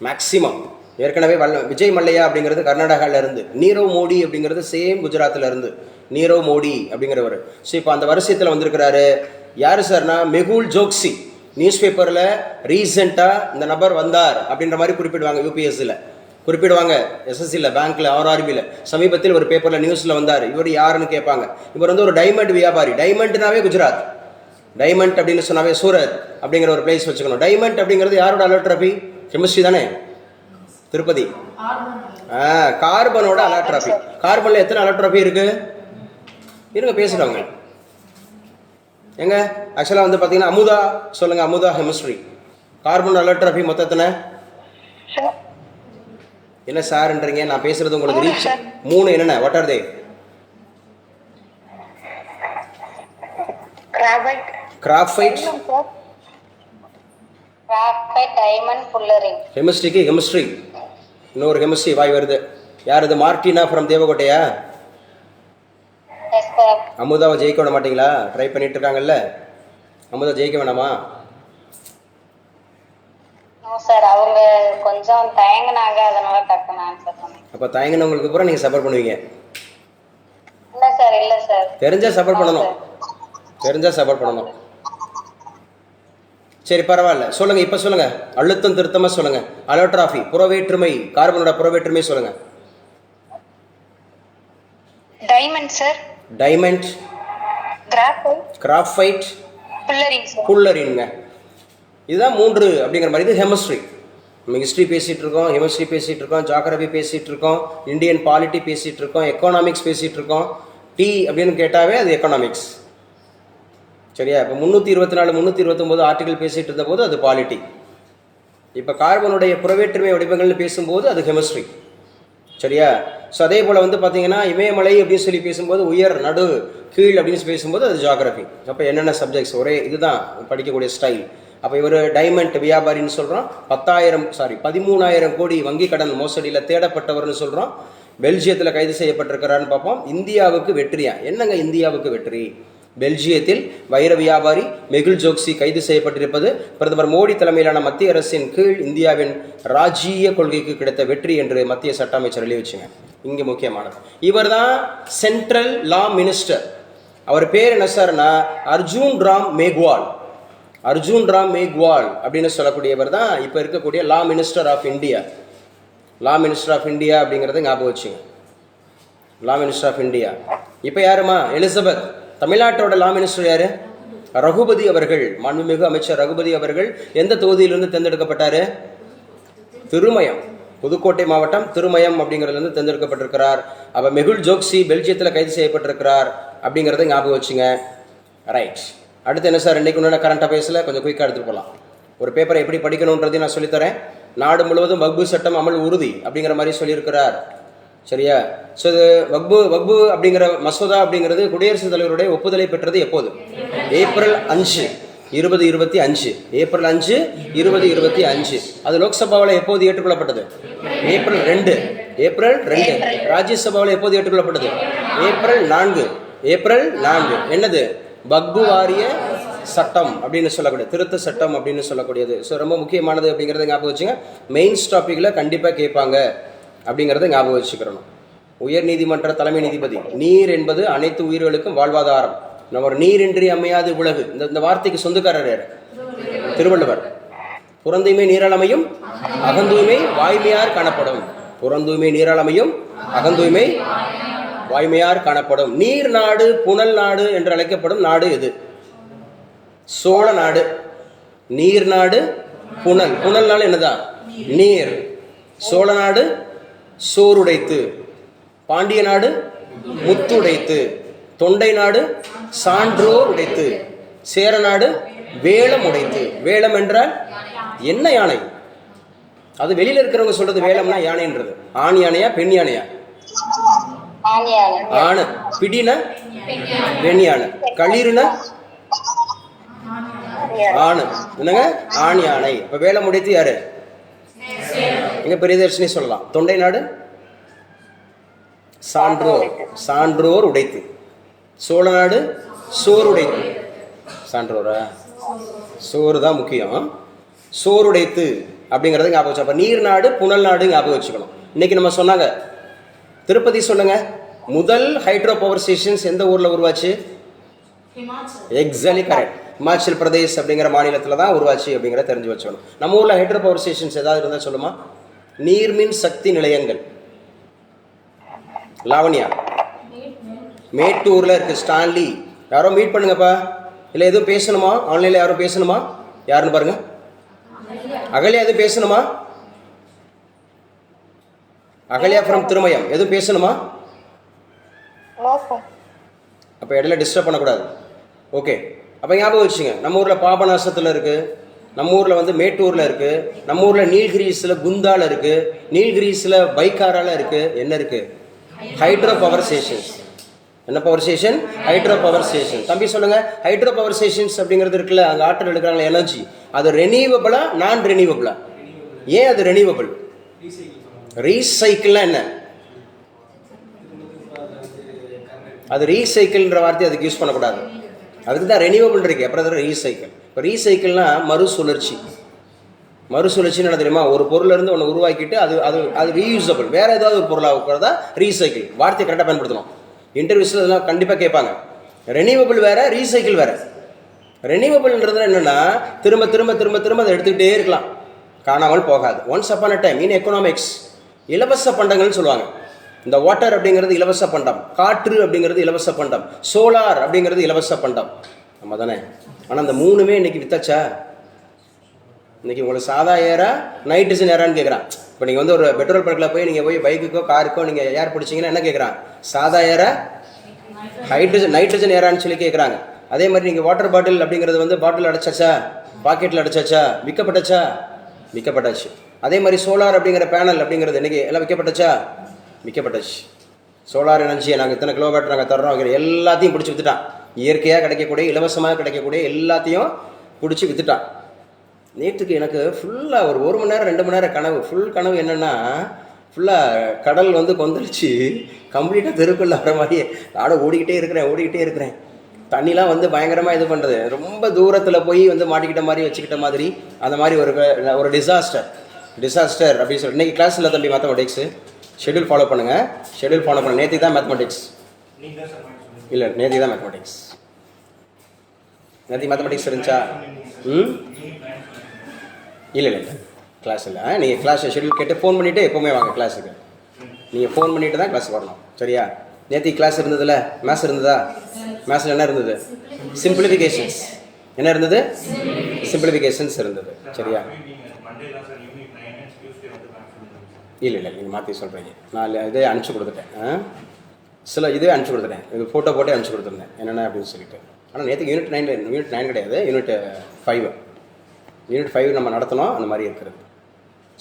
மேக்சிமம். ஏற்கனவே விஜய் மல்லையா அப்படிங்கிறது கர்நாடகாவில் இருந்து, நீரவ் மோடி அப்படிங்கிறது சேம் குஜராத்தில் இருந்து, நீரவ் மோடி அப்படிங்கிறவர். ஸோ இப்போ அந்த வரிசையத்தில் வந்திருக்கிறாரு. யார் சார்னா மெகுல் ஜோக்சி. நியூஸ் பேப்பரில் ரீசெண்டாக இந்த நபர் வந்தார் அப்படின்ற மாதிரி குறிப்பிடுவாங்க. யூபிஎஸ்சியில் குறிப்பிடுவாங்க, எஸ்எஸ்சியில், பேங்க்கில், ஆர்ஆர்பியில் சமீபத்தில் ஒரு பேப்பரில் நியூஸில் வந்தார். இவர் யாருன்னு கேட்பாங்க. இவர் வந்து ஒரு டைமண்ட் வியாபாரி. டைமண்ட்னாவே குஜராத். டைமண்ட் அப்படின்னு சொன்னாவே சூரத் அப்படிங்கிற ஒரு பிளேஸ் வச்சுக்கணும். டைமண்ட் அப்படிங்கிறது யாரோட அலோட்ராபி? கெமிஸ்ட்ரி தானே? திருப்பதி. கார்பனோட அலோட்ராபி. கார்பனில் எத்தனை அலோட்ராபி இருக்கு? இருங்க பேசுகிறவங்க எங்க. ஆக்சுவலாக வந்து பார்த்தீங்கன்னா அமுதா சொல்லுங்க. அமுதா கெமிஸ்ட்ரி. கார்பன் அலோட்ராபி மொத்தத்தின என்ன சார்ன்றீங்க? நான் பேசுறது உங்களுக்கு ரீச் 3 என்னென்ன? What are they? Graphite, diamond, fullerene. கெமிஸ்ட்ரிக்கு கெமிஸ்ட்ரி. இன்னொரு கெமிஸ்ட்ரி வாய் வருது. யார் இது? Martina from தேவகோட்டையா? அமுதாவை ஜெயிக்க விட மாட்டீங்களா? ட்ரை பண்ணிட்டு இருக்காங்கல்ல. அமுதா ஜெயிக்க வேணாமா? சார் அவங்க கொஞ்சம் தயங்கினாங்க, அதனால டக்குன்னு ஆன்சர் பண்ணேன். அப்போ தயங்கினவங்களுக்கு பூரா நீங்கள் சப்போர்ட் பண்ணுவீங்க. இல்ல சார் தெரிஞ்சால் சப்போர்ட் பண்ணணும், தெரிஞ்சால் சப்போர்ட் பண்ணணும். சரி பரவாயில்ல, சொல்லுங்கள். இப்போ சொல்லுங்கள், அழுத்தம் திருத்தமாக சொல்லுங்கள். அலோட்ராஃபி புறவேற்றுமை, கார்பனோட புறவேற்றுமை சொல்லுங்கள். Diamond sir. டைமண்ட், கிராஃபைட், புல்லரின்ங்க. இதுதான் 3 அப்படிங்கிற மாதிரி. இது ஹெமிஸ்ட்ரி. நம்ம ஹிஸ்ட்ரி பேசிகிட்டு இருக்கோம், ஹெமிஸ்ட்ரி பேசிகிட்டு இருக்கோம், ஜாகிரபி பேசிகிட்டு இருக்கோம், இந்தியன் பாலிட்டி பேசிகிட்டு இருக்கோம், எக்கனாமிக்ஸ் பேசிகிட்டு இருக்கோம். டி அப்படின்னு கேட்டாவே அது எக்கனாமிக்ஸ். சரியா? இப்போ 324 329 ஆர்டிகல் பேசிகிட்டு இருந்தபோது அது பாலிட்டி. இப்போ கார்பனுடைய புறவேற்றுமை வடிவங்கள்னு பேசும்போது அது கெமிஸ்ட்ரி. சரியா? ஸோ அதே போல் வந்து பார்த்தீங்கன்னா இமயமலை அப்படின்னு சொல்லி பேசும்போது உயர் நடு கீழ் அப்படின்னு பேசும்போது அது ஜியாகிரபி. அப்போ என்னென்ன சப்ஜெக்ட்ஸ் ஒரே இதுதான் படிக்கக்கூடிய ஸ்டைல். அப்போ இவர் டைமண்ட் வியாபாரின்னு சொல்கிறோம். 13,000 கோடி வங்கி கடன் மோசடியில் தேடப்பட்டவர்னு சொல்கிறோம். பெல்ஜியத்தில் கைது செய்யப்பட்டிருக்கிறான்னு பார்ப்போம். இந்தியாவுக்கு வெற்றியா? என்னங்க இந்தியாவுக்கு வெற்றி? பெல்ஜியத்தில் வைர வியாபாரி மெகுல் சோக்சி கைது செய்யப்பட்டிருப்பது பிரதமர் மோடி தலைமையிலான மத்திய அரசின் கீழ் இந்தியாவின் ராஜ்ஜிய கொள்கைக்கு கிடைத்த வெற்றி என்று மத்திய சட்ட அமைச்சர் எழுதி வச்சுங்க. இங்கே முக்கியமானது, இவர் தான் சென்ட்ரல் லா மினிஸ்டர். அவர் பேர் என்ன சார்னா அர்ஜுன் ராம் மேக்வால். அர்ஜுன் ராம் மேக்வால் அப்படின்னு சொல்லக்கூடியவர் தான் இப்போ இருக்கக்கூடிய law minister of India. Law minister of India அப்படிங்கிறத ஞாபகம் வச்சுங்க. Law minister of India. இப்போ யாருமா? எலிசபெத். தமிழ்நாட்டோட லா மினிஸ்டர் யாரு? ரகுபதி அவர்கள். மாண்புமிகு அமைச்சர் ரகுபதி அவர்கள் எந்த தொகுதியிலிருந்து தேர்ந்தெடுக்கப்பட்டாரு? திருமயம், புதுக்கோட்டை மாவட்டம் திருமயம் அப்படிங்கிறதுலேருந்து தேர்ந்தெடுக்கப்பட்டிருக்கிறார். அப்போ மெகுல் சோக்சி பெல்ஜியத்தில் கைது செய்யப்பட்டிருக்கிறார் அப்படிங்கிறத ஞாபகம் வச்சுங்க. ரைட். அடுத்து என்ன சார்? இன்றைக்கு உண்டான கரண்ட் அஃபேர்ஸில் கொஞ்சம் குயிக்காக எடுத்துகிட்டு போகலாம். ஒரு பேப்பரை எப்படி படிக்கணுன்றதையும் நான் சொல்லித்தரேன். நாடு முழுவதும் வக்பு சட்டம் அமல் உறுதி அப்படிங்கிற மாதிரி சொல்லியிருக்கிறார். சரியா? ஸோ இது வக்பு அப்படிங்கிற மசோதா அப்படிங்கிறது குடியரசுத் தலைவருடைய ஒப்புதலை பெற்றது எப்போது? ஏப்ரல் 5, 2025. ஏப்ரல் 5, 2025. அது லோக்சபாவில் எப்போது ஏற்றுக்கொள்ளப்பட்டது? ஏப்ரல் 2. ஏப்ரல் 2. ராஜ்யசபாவில் எப்போது ஏற்றுக்கொள்ளப்பட்டது? ஏப்ரல் 4. ஏப்ரல் 4. என்னது? வக்பு வாரிய சட்டம் அப்படின்னு சொல்லக்கூடிய திருத்த சட்டம் அப்படின்னு சொல்லக்கூடியது. ஸோ ரொம்ப முக்கியமானது அப்படிங்கிறத ஞாபகம் வச்சுங்க. மெயின்ஸ் டாப்பிக்கில் கண்டிப்பாக கேட்பாங்க அப்படிங்கிறத ஞாபகம் வச்சுக்கிறணும். உயர் நீதிமன்ற தலைமை நீதிபதி, நீர் என்பது அனைத்து உயிர்களுக்கும் வாழ்வாதாரம். நம்ம ஒரு நீரின்றி அமையாது உலகு. இந்த வார்த்தைக்கு சொந்தக்காரர் யார்? திருவள்ளுவர். புறந்தூய்மை நீராளமையும் அகந்தூய்மை வாய்மையார் காணப்படும். புறந்தூய்மை நீராளமையும் அகந்தூய்மை வாய்மையார் காணப்படும். நீர் நாடு புனல் நாடு என்று அழைக்கப்படும் நாடு எது? சோழ நாடு. நீர் நாடு புனல். புனல் நாடு என்னதான்? நீர். சோழ நாடு சோறுடைத்து, பாண்டிய நாடு முத்துடைத்து, தொண்டை நாடு சான்றோர் உடைத்து, சேர நாடு வேலம் உடைத்து. வேலம் என்றால் என்ன? யானை. அது வெளியில இருக்கிறவங்க சொல்றது வேலம்னா யானைன்றது. ஆண் யானையா பெண் யானையா? ஆணு. பிடின பெண் யானை. களிறுன ஆணு. என்னங்க? ஆண் யானை. இப்ப வேலம் உடைத்து யாரு? எங்க பெரியதர்ஷினி சொல்லலாம். தொண்டை நாடு சான்றோர். சான்றோர் உடைத்து. சோழ நாடு சோறு உடைத்து. சான்றோரா? சோறு தான் முக்கியம். சோறு உடைத்து அப்படிங்கிறது ஞாபகம் வச்சு. அப்ப நீர் நாடு புனல் நாடு ஞாபகம் வச்சுக்கணும். இன்னைக்கு நம்ம சொன்னாங்க திருப்பதி. சொல்லுங்க, முதல் ஹைட்ரோ பவர் ஸ்டேஷன்ஸ் எந்த ஊர்ல உருவாச்சு? Exactly correct. ஹிமாச்சல் பிரதேஷ் அப்படிங்கிற மாநிலத்தில் தான் உருவாச்சு அப்படிங்கிற தெரிஞ்சு வச்சுக்கணும். நம்ம ஊரில் ஹைட்ரோ பவர் ஸ்டேஷன்ஸ் ஏதாவது இருந்தால் சொல்லுமா? நீர்மின் சக்தி நிலையங்கள். லாவண்யா, மேட்டூரில் இருக்கு. ஸ்டான்லி. யாரோ மீட் பண்ணுங்கப்பா. இல்லை எதுவும் பேசணுமா? ஆன்லைனில் யாரும் பேசணுமா? யாருன்னு பாருங்க. அகல்யா எதுவும் பேசணுமா? அகல்யா ஃப்ரம் திருமயம் எதுவும் பேசணுமா? அப்போ இடையில டிஸ்டர்ப் பண்ணக்கூடாது. ஓகே. அப்போ ஞாபகம் வச்சுங்க, நம்ம ஊரில் பாபநாசத்தில் இருக்குது, நம்ம ஊரில் வந்து மேட்டூரில் இருக்குது, நம்ம ஊரில் நீல்கிரீஸில் குந்தால இருக்குது, நீல்கிரீஸில் பைக்காரால இருக்குது. என்ன இருக்குது? Hydro power stations. என்ன power station? Hydro power station. தம்பி சொல்லுங்கள், ஹைட்ரோ பவர் ஸ்டேஷன்ஸ் அப்படிங்கிறது இருக்குல்ல, அங்கே ஆற்றல் எடுக்கிறாங்க எனர்ஜி. அது ரெனியூவபிளா நான் ரெனியூவபிளா? ஏன் அது ரெனியூவபிள்? ரீசைக்கிள்னா என்ன? அது ரீசைக்கிள்ன்ற வார்த்தை அதுக்கு யூஸ் பண்ணக்கூடாது. அதுக்கு தான் ரெனியூவபிள் இருக்கு. அப்புறம் அது ரீசைக்கிள். இப்போ ரீசைக்கிள்னா மறுசுழற்சி. மறுசுழற்சின்னு என்ன தெரியுமா? ஒரு பொருள்ல இருந்து ஒன்று உருவாக்கிட்டு அது அது அது ரீயூசபிள், வேற ஏதாவது ஒரு பொருளாக இருக்கிறதா ரீசைக்கிள். வார்த்தையை கரெக்டாக பயன்படுத்தணும். இன்டர்வியூஸில் இதெல்லாம் கண்டிப்பாக கேட்பாங்க. ரெனியூவபிள் வேற, ரீசைக்கிள் வேற. ரெனியூவபிள்ன்றது என்னன்னா திரும்ப திரும்ப திரும்ப திரும்ப அதை எடுத்துக்கிட்டே இருக்கலாம், காணாமல் போகாது. Once upon a time in economics இலவச பண்டங்கள்னு சொல்லுவாங்க. இந்த வாட்டர் அப்படிங்கிறது இலவச பண்டம், காற்று அப்படிங்கிறது இலவச பண்டம், சோலார் அப்படிங்கிறது இலவச பண்டம். நம்ம தானே. ஆனால் அந்த மூணுமே இன்னைக்கு வித்தாச்சா? இன்னைக்கு உங்களுக்கு சாதா ஏரா நைட்ரஜன் ஏரான்னு கேட்குறான். இப்போ நீங்கள் வந்து ஒரு பெட்ரோல் பங்க்கில் போய் நீங்கள் போய் பைக்குக்கோ காருக்கோ நீங்கள் ஏர் பிடிச்சிங்கன்னா என்ன கேட்குறான்? சாதா ஏரா நைட்ரஜன் ஏரான்னு சொல்லி கேட்குறாங்க. அதே மாதிரி நீங்கள் வாட்டர் பாட்டில் அப்படிங்கிறது வந்து பாட்டில் அடைச்சாச்சா, பாக்கெட்டில் அடைச்சாச்சா, விற்கப்பட்டாச்சா? விற்கப்பட்டாச்சு. அதே மாதிரி சோலார் அப்படிங்கிற பேனல் அப்படிங்கிறது இன்றைக்கி எல்லாம் விற்கப்பட்டாச்சா? விற்கப்பட்டாச்சு. சோலார் எனர்ஜியை நாங்கள் இத்தனை கிலோமீட்டர் நாங்கள் தர்றோம், எல்லாத்தையும் பிடிச்சி விற்றுட்டான். இயற்கையாக கிடைக்கக்கூடிய இலவசமாக கிடைக்கக்கூடிய எல்லாத்தையும் பிடிச்சி விற்றுட்டான். நேற்றுக்கு எனக்கு ஃபுல்லாக ஒரு 1 மணி நேரம் 2 மணி நேரம் கனவு. ஃபுல் கனவு என்னென்னா ஃபுல்லாக கடல் வந்து கொந்தளிச்சு கம்ப்ளீட்டாக தெருக்குள்ள வர மாதிரியே நானும் ஓடிக்கிட்டே இருக்கிறேன். தண்ணிலாம் வந்து பயங்கரமாக இது பண்ணுறது, ரொம்ப தூரத்தில் போய் வந்து மாட்டிக்கிட்ட மாதிரி வச்சுக்கிட்ட மாதிரி, அந்த மாதிரி ஒரு டிசாஸ்டர் அப்படின்னு சொல்லி. இன்றைக்கி கிளாஸ் இல்லை தம்பி, மேத்தமெட்டிக்ஸு ஷெட்யூல் ஃபாலோ பண்ணுங்கள். நேற்று தான் மேத்தமெட்டிக்ஸ் இல்லை, நேற்று தான் மேத்தமெட்டிக்ஸ். நேற்று மேத்தமெட்டிக்ஸ் இருந்துச்சா? இல்லை கிளாஸ் இல்லை. நீங்கள் கிளாஸ் ஷெட்யூல் கேட்டு ஃபோன் பண்ணிவிட்டு எப்போவுமே வாங்க கிளாஸுக்கு. நீங்கள் ஃபோன் பண்ணிவிட்டு தான் கிளாஸுக்கு வரணும், சரியா? நேற்று கிளாஸ் இருந்ததுல மேத்ஸ் இருந்ததா? மேத்ஸில் என்ன இருந்தது? சிம்பிளிஃபிகேஷன்ஸ். என்ன இருந்தது? சிம்பிளிஃபிகேஷன்ஸ் இருந்தது, சரியா? இல்லை நீங்கள் மாற்றி சொல்கிறீங்க. நான் இதே அனுப்பிச்சி கொடுத்துட்டேன், சில இதே அனுப்பிச்சி கொடுத்துட்டேன். இது ஃபோட்டோ போட்டே அனுப்பிச்சி கொடுத்துருந்தேன் என்னென்ன அப்படின்னு சொல்லிட்டு. ஆனால் நேற்று யூனிட் 9 கிடையாது, யூனிட் 5 நம்ம நடத்தணும், அந்த மாதிரி இருக்கிறது.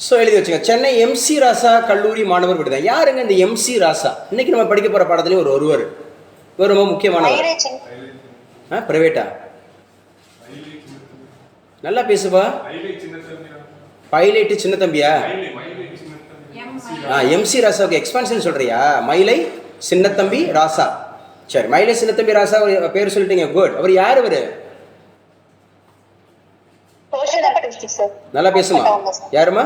ஸோ எழுதி வச்சுங்க. சென்னை எம்சி ராசா கல்லூரி மாணவர் விடுதல். யாருங்க இந்த எம்சி ராசா? இன்னைக்கு நம்ம படிக்க போகிற பாடத்துலேயும் ஒருவர் ரொம்ப முக்கியமானவர். பிரைவேட்டா? நல்லா பேசுவா. பைலைட்டு சின்ன தம்பியா? எம்சி ராசாவுக்கு எக்ஸ்பான்ஷன் சொல்றியா? மயிலை சின்னத்தம்பி ராசா. சரி, மயிலை சின்னத்தம்பி ராசா பேர் சொல்லிட்டீங்க, குட். அவர் யார்? அவரு நல்லா பேசுமா? யாருமா?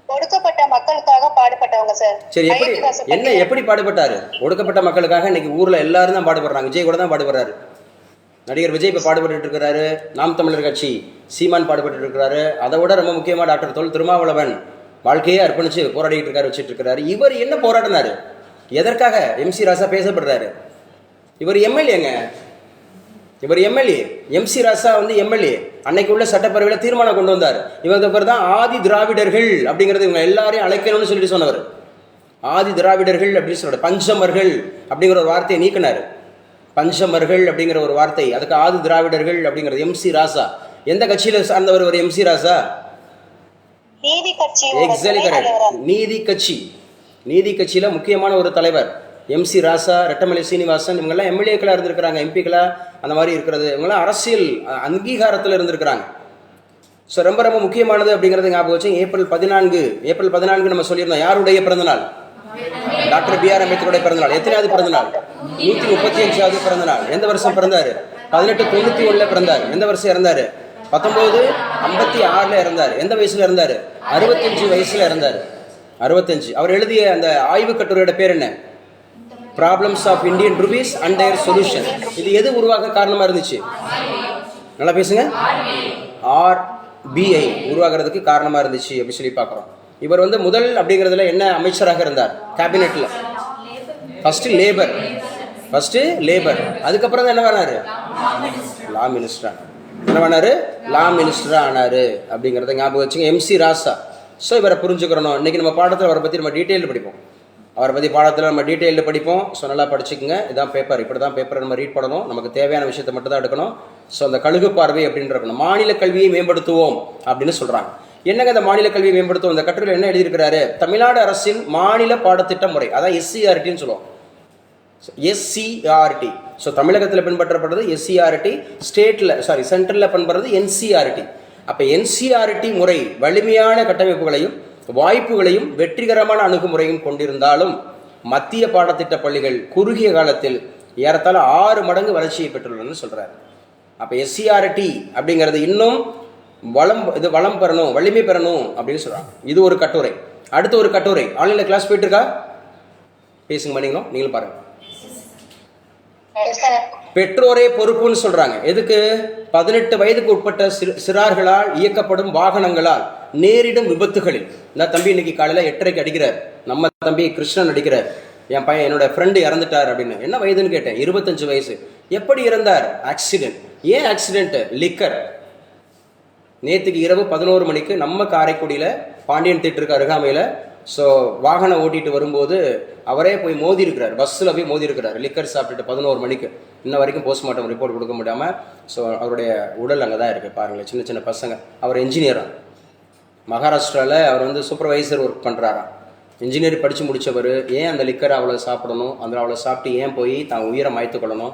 ஒடுக்கப்பட்ட மக்களுக்காக பாடுபட்டவங்க சார். சரி, எப்படி பாடுபட்டாரு? ஒடுக்கப்பட்ட மக்களுக்காக இன்னைக்கு ஊர்ல எல்லாரும் தான் பாடுபடுறாங்க. விஜய் கூட தான் பாடுபடுறாரு. நடிகர் விஜய் இப்ப பாடுபட்டு இருக்கிறாரு. நாம் தமிழர் கட்சி சீமான் பாடுபட்டு இருக்கிறாரு. அதை விட ரொம்ப முக்கியமா டாக்டர் தொல் திருமாவளவன் வாழ்க்கையே அர்ப்பணிச்சு போராடிட்டு இருக்காரு, வச்சுட்டு இருக்காரு. இவர் என்ன போராடினாரு? எதற்காக எம்சி ராசா பேசப்படுறாரு? இவர் எம்எல்ஏங்க. எம்சி ராசா வந்து எம்எல்ஏ. அன்னைக்கு உள்ள சட்டப்பேரவையில் தீர்மானம் கொண்டு வந்தார். இவங்க பேர் தான் ஆதி திராவிடர்கள் அப்படிங்கிறது. இவங்க எல்லாரையும் அழைக்கணும்னு சொல்லிட்டு சொன்னவர். ஆதி திராவிடர்கள் அப்படின்னு சொல்ற பஞ்சமர்கள் அப்படிங்கிற ஒரு வார்த்தையை நீக்கினார். பஞ்சமர்கள் அப்படிங்கிற ஒரு வார்த்தை, அதுக்கு ஆதி திராவிடர்கள் அப்படிங்கிறது. எம்சி ராசா எந்த கட்சியில சார்ந்தவர்? ஒரு எம்சி ராசா எக்ஸாக்ட்லி கரெக்ட். நீதி கட்சியில முக்கியமான ஒரு தலைவர் எம்சி ராசா. ரெட்டமலை சீனிவாசன் இவங்கெல்லாம் எம்எல்ஏக்களா இருந்திருக்கிறாங்க, எம்பிக்களா அந்த மாதிரி இருக்கிறது. இவங்கெல்லாம் அரசியல் அங்கீகாரத்தில் இருந்திருக்கிறாங்க. ஸோ ரொம்ப ரொம்ப முக்கியமானது அப்படிங்கிறது ஞாபகம் வச்சு. ஏப்ரல் 14 நம்ம சொல்லியிருந்தோம். யாருடைய பிறந்தநாள்? டாக்டர் BR அம்பேத்கருடைய பிறந்தநாள். எத்தனையாவது பிறந்தநாள்? 135வது பிறந்தநாள். எந்த வருஷம் பிறந்தாரு? 1891 பிறந்தார். எந்த வருஷம் இறந்தாரு? 1956 இறந்தார். எந்த வயசுல இறந்தாரு? 65 வயசுல இறந்தாரு. 65. அவர் எழுதிய அந்த ஆய்வு கட்டுரையோட பேர் என்ன? Problems of Indian rupees and their solution. இது எது உருவாக காரணமா இருந்துச்சு? நல்லா பேசுங்க. RBI உருவாகிறதுக்கு காரணமா இருந்துச்சு அப்படின்னு சொல்லி பார்க்குறோம். இவர் வந்து முதல் அப்படிங்கிறதுல என்ன அமைச்சராக இருந்தார்? கேபினெட்ல ஃபர்ஸ்ட் லேபர். அதுக்கப்புறம் தான் என்ன பண்ணாரு? லா மினிஸ்டரா ஆனாரு அப்படிங்கிறத ஞாபகம் வச்சுங்க. எம்சி ராசா. ஸோ இவரை புரிஞ்சுக்கிறணும். இன்னைக்கு நம்ம பாடத்தில் அவரை பற்றி நம்ம டீட்டெயில்டு படிப்போம். அவரை பற்றி பாடத்தில் நம்ம டீட்டெயில்டு படிப்போம். ஸோ நல்லா படிச்சுக்குங்க. இதான் பேப்பர், இப்படி தான் பேப்பரை நம்ம ரீட் பண்ணணும். நமக்கு தேவையான விஷயத்தை மட்டும் தான் எடுக்கணும். ஸோ அந்த கழுகு பார்வை அப்படின்னு இருக்கணும். மாநில கல்வியை மேம்படுத்துவோம் அப்படின்னு சொல்கிறாங்க. என்னங்க அந்த மாநில கல்வியை மேம்படுத்துவோம்? இந்த கட்டுரையில் என்ன எழுதியிருக்கிறாரு? தமிழ்நாடு அரசின் மாநில பாடத்திட்ட முறை, அதான் SCRTன்னு சொல்லுவோம். SCRT. ஸோ தமிழகத்தில் பின்பற்றப்படுறது SCRT, சென்ட்ரலில் பின்பற்றுறது NCRT. அப்போ NCRT முறை வலிமையான கட்டமைப்புகளையும் வாய்ப்புகளையும் வெற்றிகரமான அணுகுமுறையும் கொண்டிருந்தாலும் மத்திய பாடத்திட்ட பள்ளிகள் குறுகிய காலத்தில் ஏறத்தாழ 6 மடங்கு வளர்ச்சியை பெற்றுள்ளன சொல்றாரு. அப்ப SCRT அப்படிங்கிறது இன்னும் வளம் பெறணும், வலிமை பெறணும் அப்படின்னு சொல்கிறாங்க. இது ஒரு கட்டுரை. அடுத்த ஒரு கட்டுரை ஆன்லைனில் கிளாஸ் போயிட்டு இருக்கா? பேசுங்க பண்ணிக்கணும், நீங்களும் பாருங்கள். பெற்றோரே பொறுப்புன்னு சொல்றாங்க. எதுக்கு? 18 வயதுக்கு உட்பட்ட சிறார்களால் இயக்கப்படும் வாகனங்களால் நேரிடும் விபத்துகளில். இந்த தம்பி இன்னைக்கு காலையில 8:30 அடிக்கிறார். நம்ம தம்பி கிருஷ்ணன் அடிக்கிறார். என் பையன் என்னோட ஃப்ரெண்டு இறந்துட்டார் அப்படின்னு. என்ன வயதுன்னு கேட்டேன். 25 வயசு. எப்படி இறந்தார்? ஆக்சிடென்ட். ஏன் ஆக்சிடென்ட்? லிக்கர். நேற்றுக்கு இரவு 11 மணிக்கு நம்ம காரைக்குடியில் பாண்டியன் தியேட்டருக்கு அருகாமையில் வாகனம் ஓட்டிட்டு வரும்போது அவரே போய் மோதி இருக்கிறார். பஸ்ஸில் போய் மோதி இருக்கிறார். லிக்கர் சாப்பிட்டுட்டு 11 மணிக்கு. இன்ன வரைக்கும் போஸ்ட்மார்ட்டம் ரிப்போர்ட் கொடுக்க முடியாமல் அவருடைய உடல் அங்கே தான் இருக்குது. பாருங்களேன், சின்ன சின்ன பசங்க. அவர் என்ஜினியராக மகாராஷ்டிராவில் அவர் சூப்பர்வைசர் ஒர்க் பண்ணுறாராம். இன்ஜினியர் படித்து முடித்தவர். ஏன் அந்த லிக்கரை அவ்வளோ சாப்பிடணும்? அந்த அவ்வளோ சாப்பிட்டு ஏன் போய் தான் உயிரை மாய்த்து கொள்ளணும்?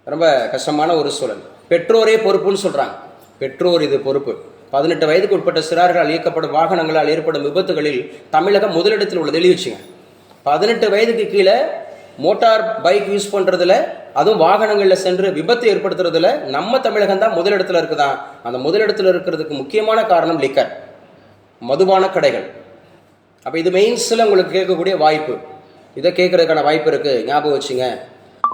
ரொம்ப கஷ்டமான ஒரு சூழல். பெற்றோரே பொறுப்புன்னு சொல்கிறாங்க. பெற்றோர் இது பொறுப்பு. 18 வயதுக்கு உட்பட்ட சிறார்களால் இயக்கப்படும் வாகனங்களால் ஏற்படும் விபத்துகளில் தமிழகம் முதலிடத்தில் உள்ளது. எழுதி வச்சுங்க. 18 வயதுக்கு கீழே மோட்டார் பைக் யூஸ் பண்ணுறதுல, அதுவும் வாகனங்களில் சென்று விபத்து ஏற்படுத்துறதுல நம்ம தமிழகம் தான் முதலிடத்தில் இருக்குதான். அந்த முதலிடத்தில் இருக்கிறதுக்கு முக்கியமான காரணம் லிக்கர், மதுபான கடைகள். அப்போ இது மெயின்ஸில் உங்களுக்கு கேட்கக்கூடிய வாய்ப்பு. இதை கேட்கறதுக்கான வாய்ப்பு இருக்குது. ஞாபகம் வச்சுங்க.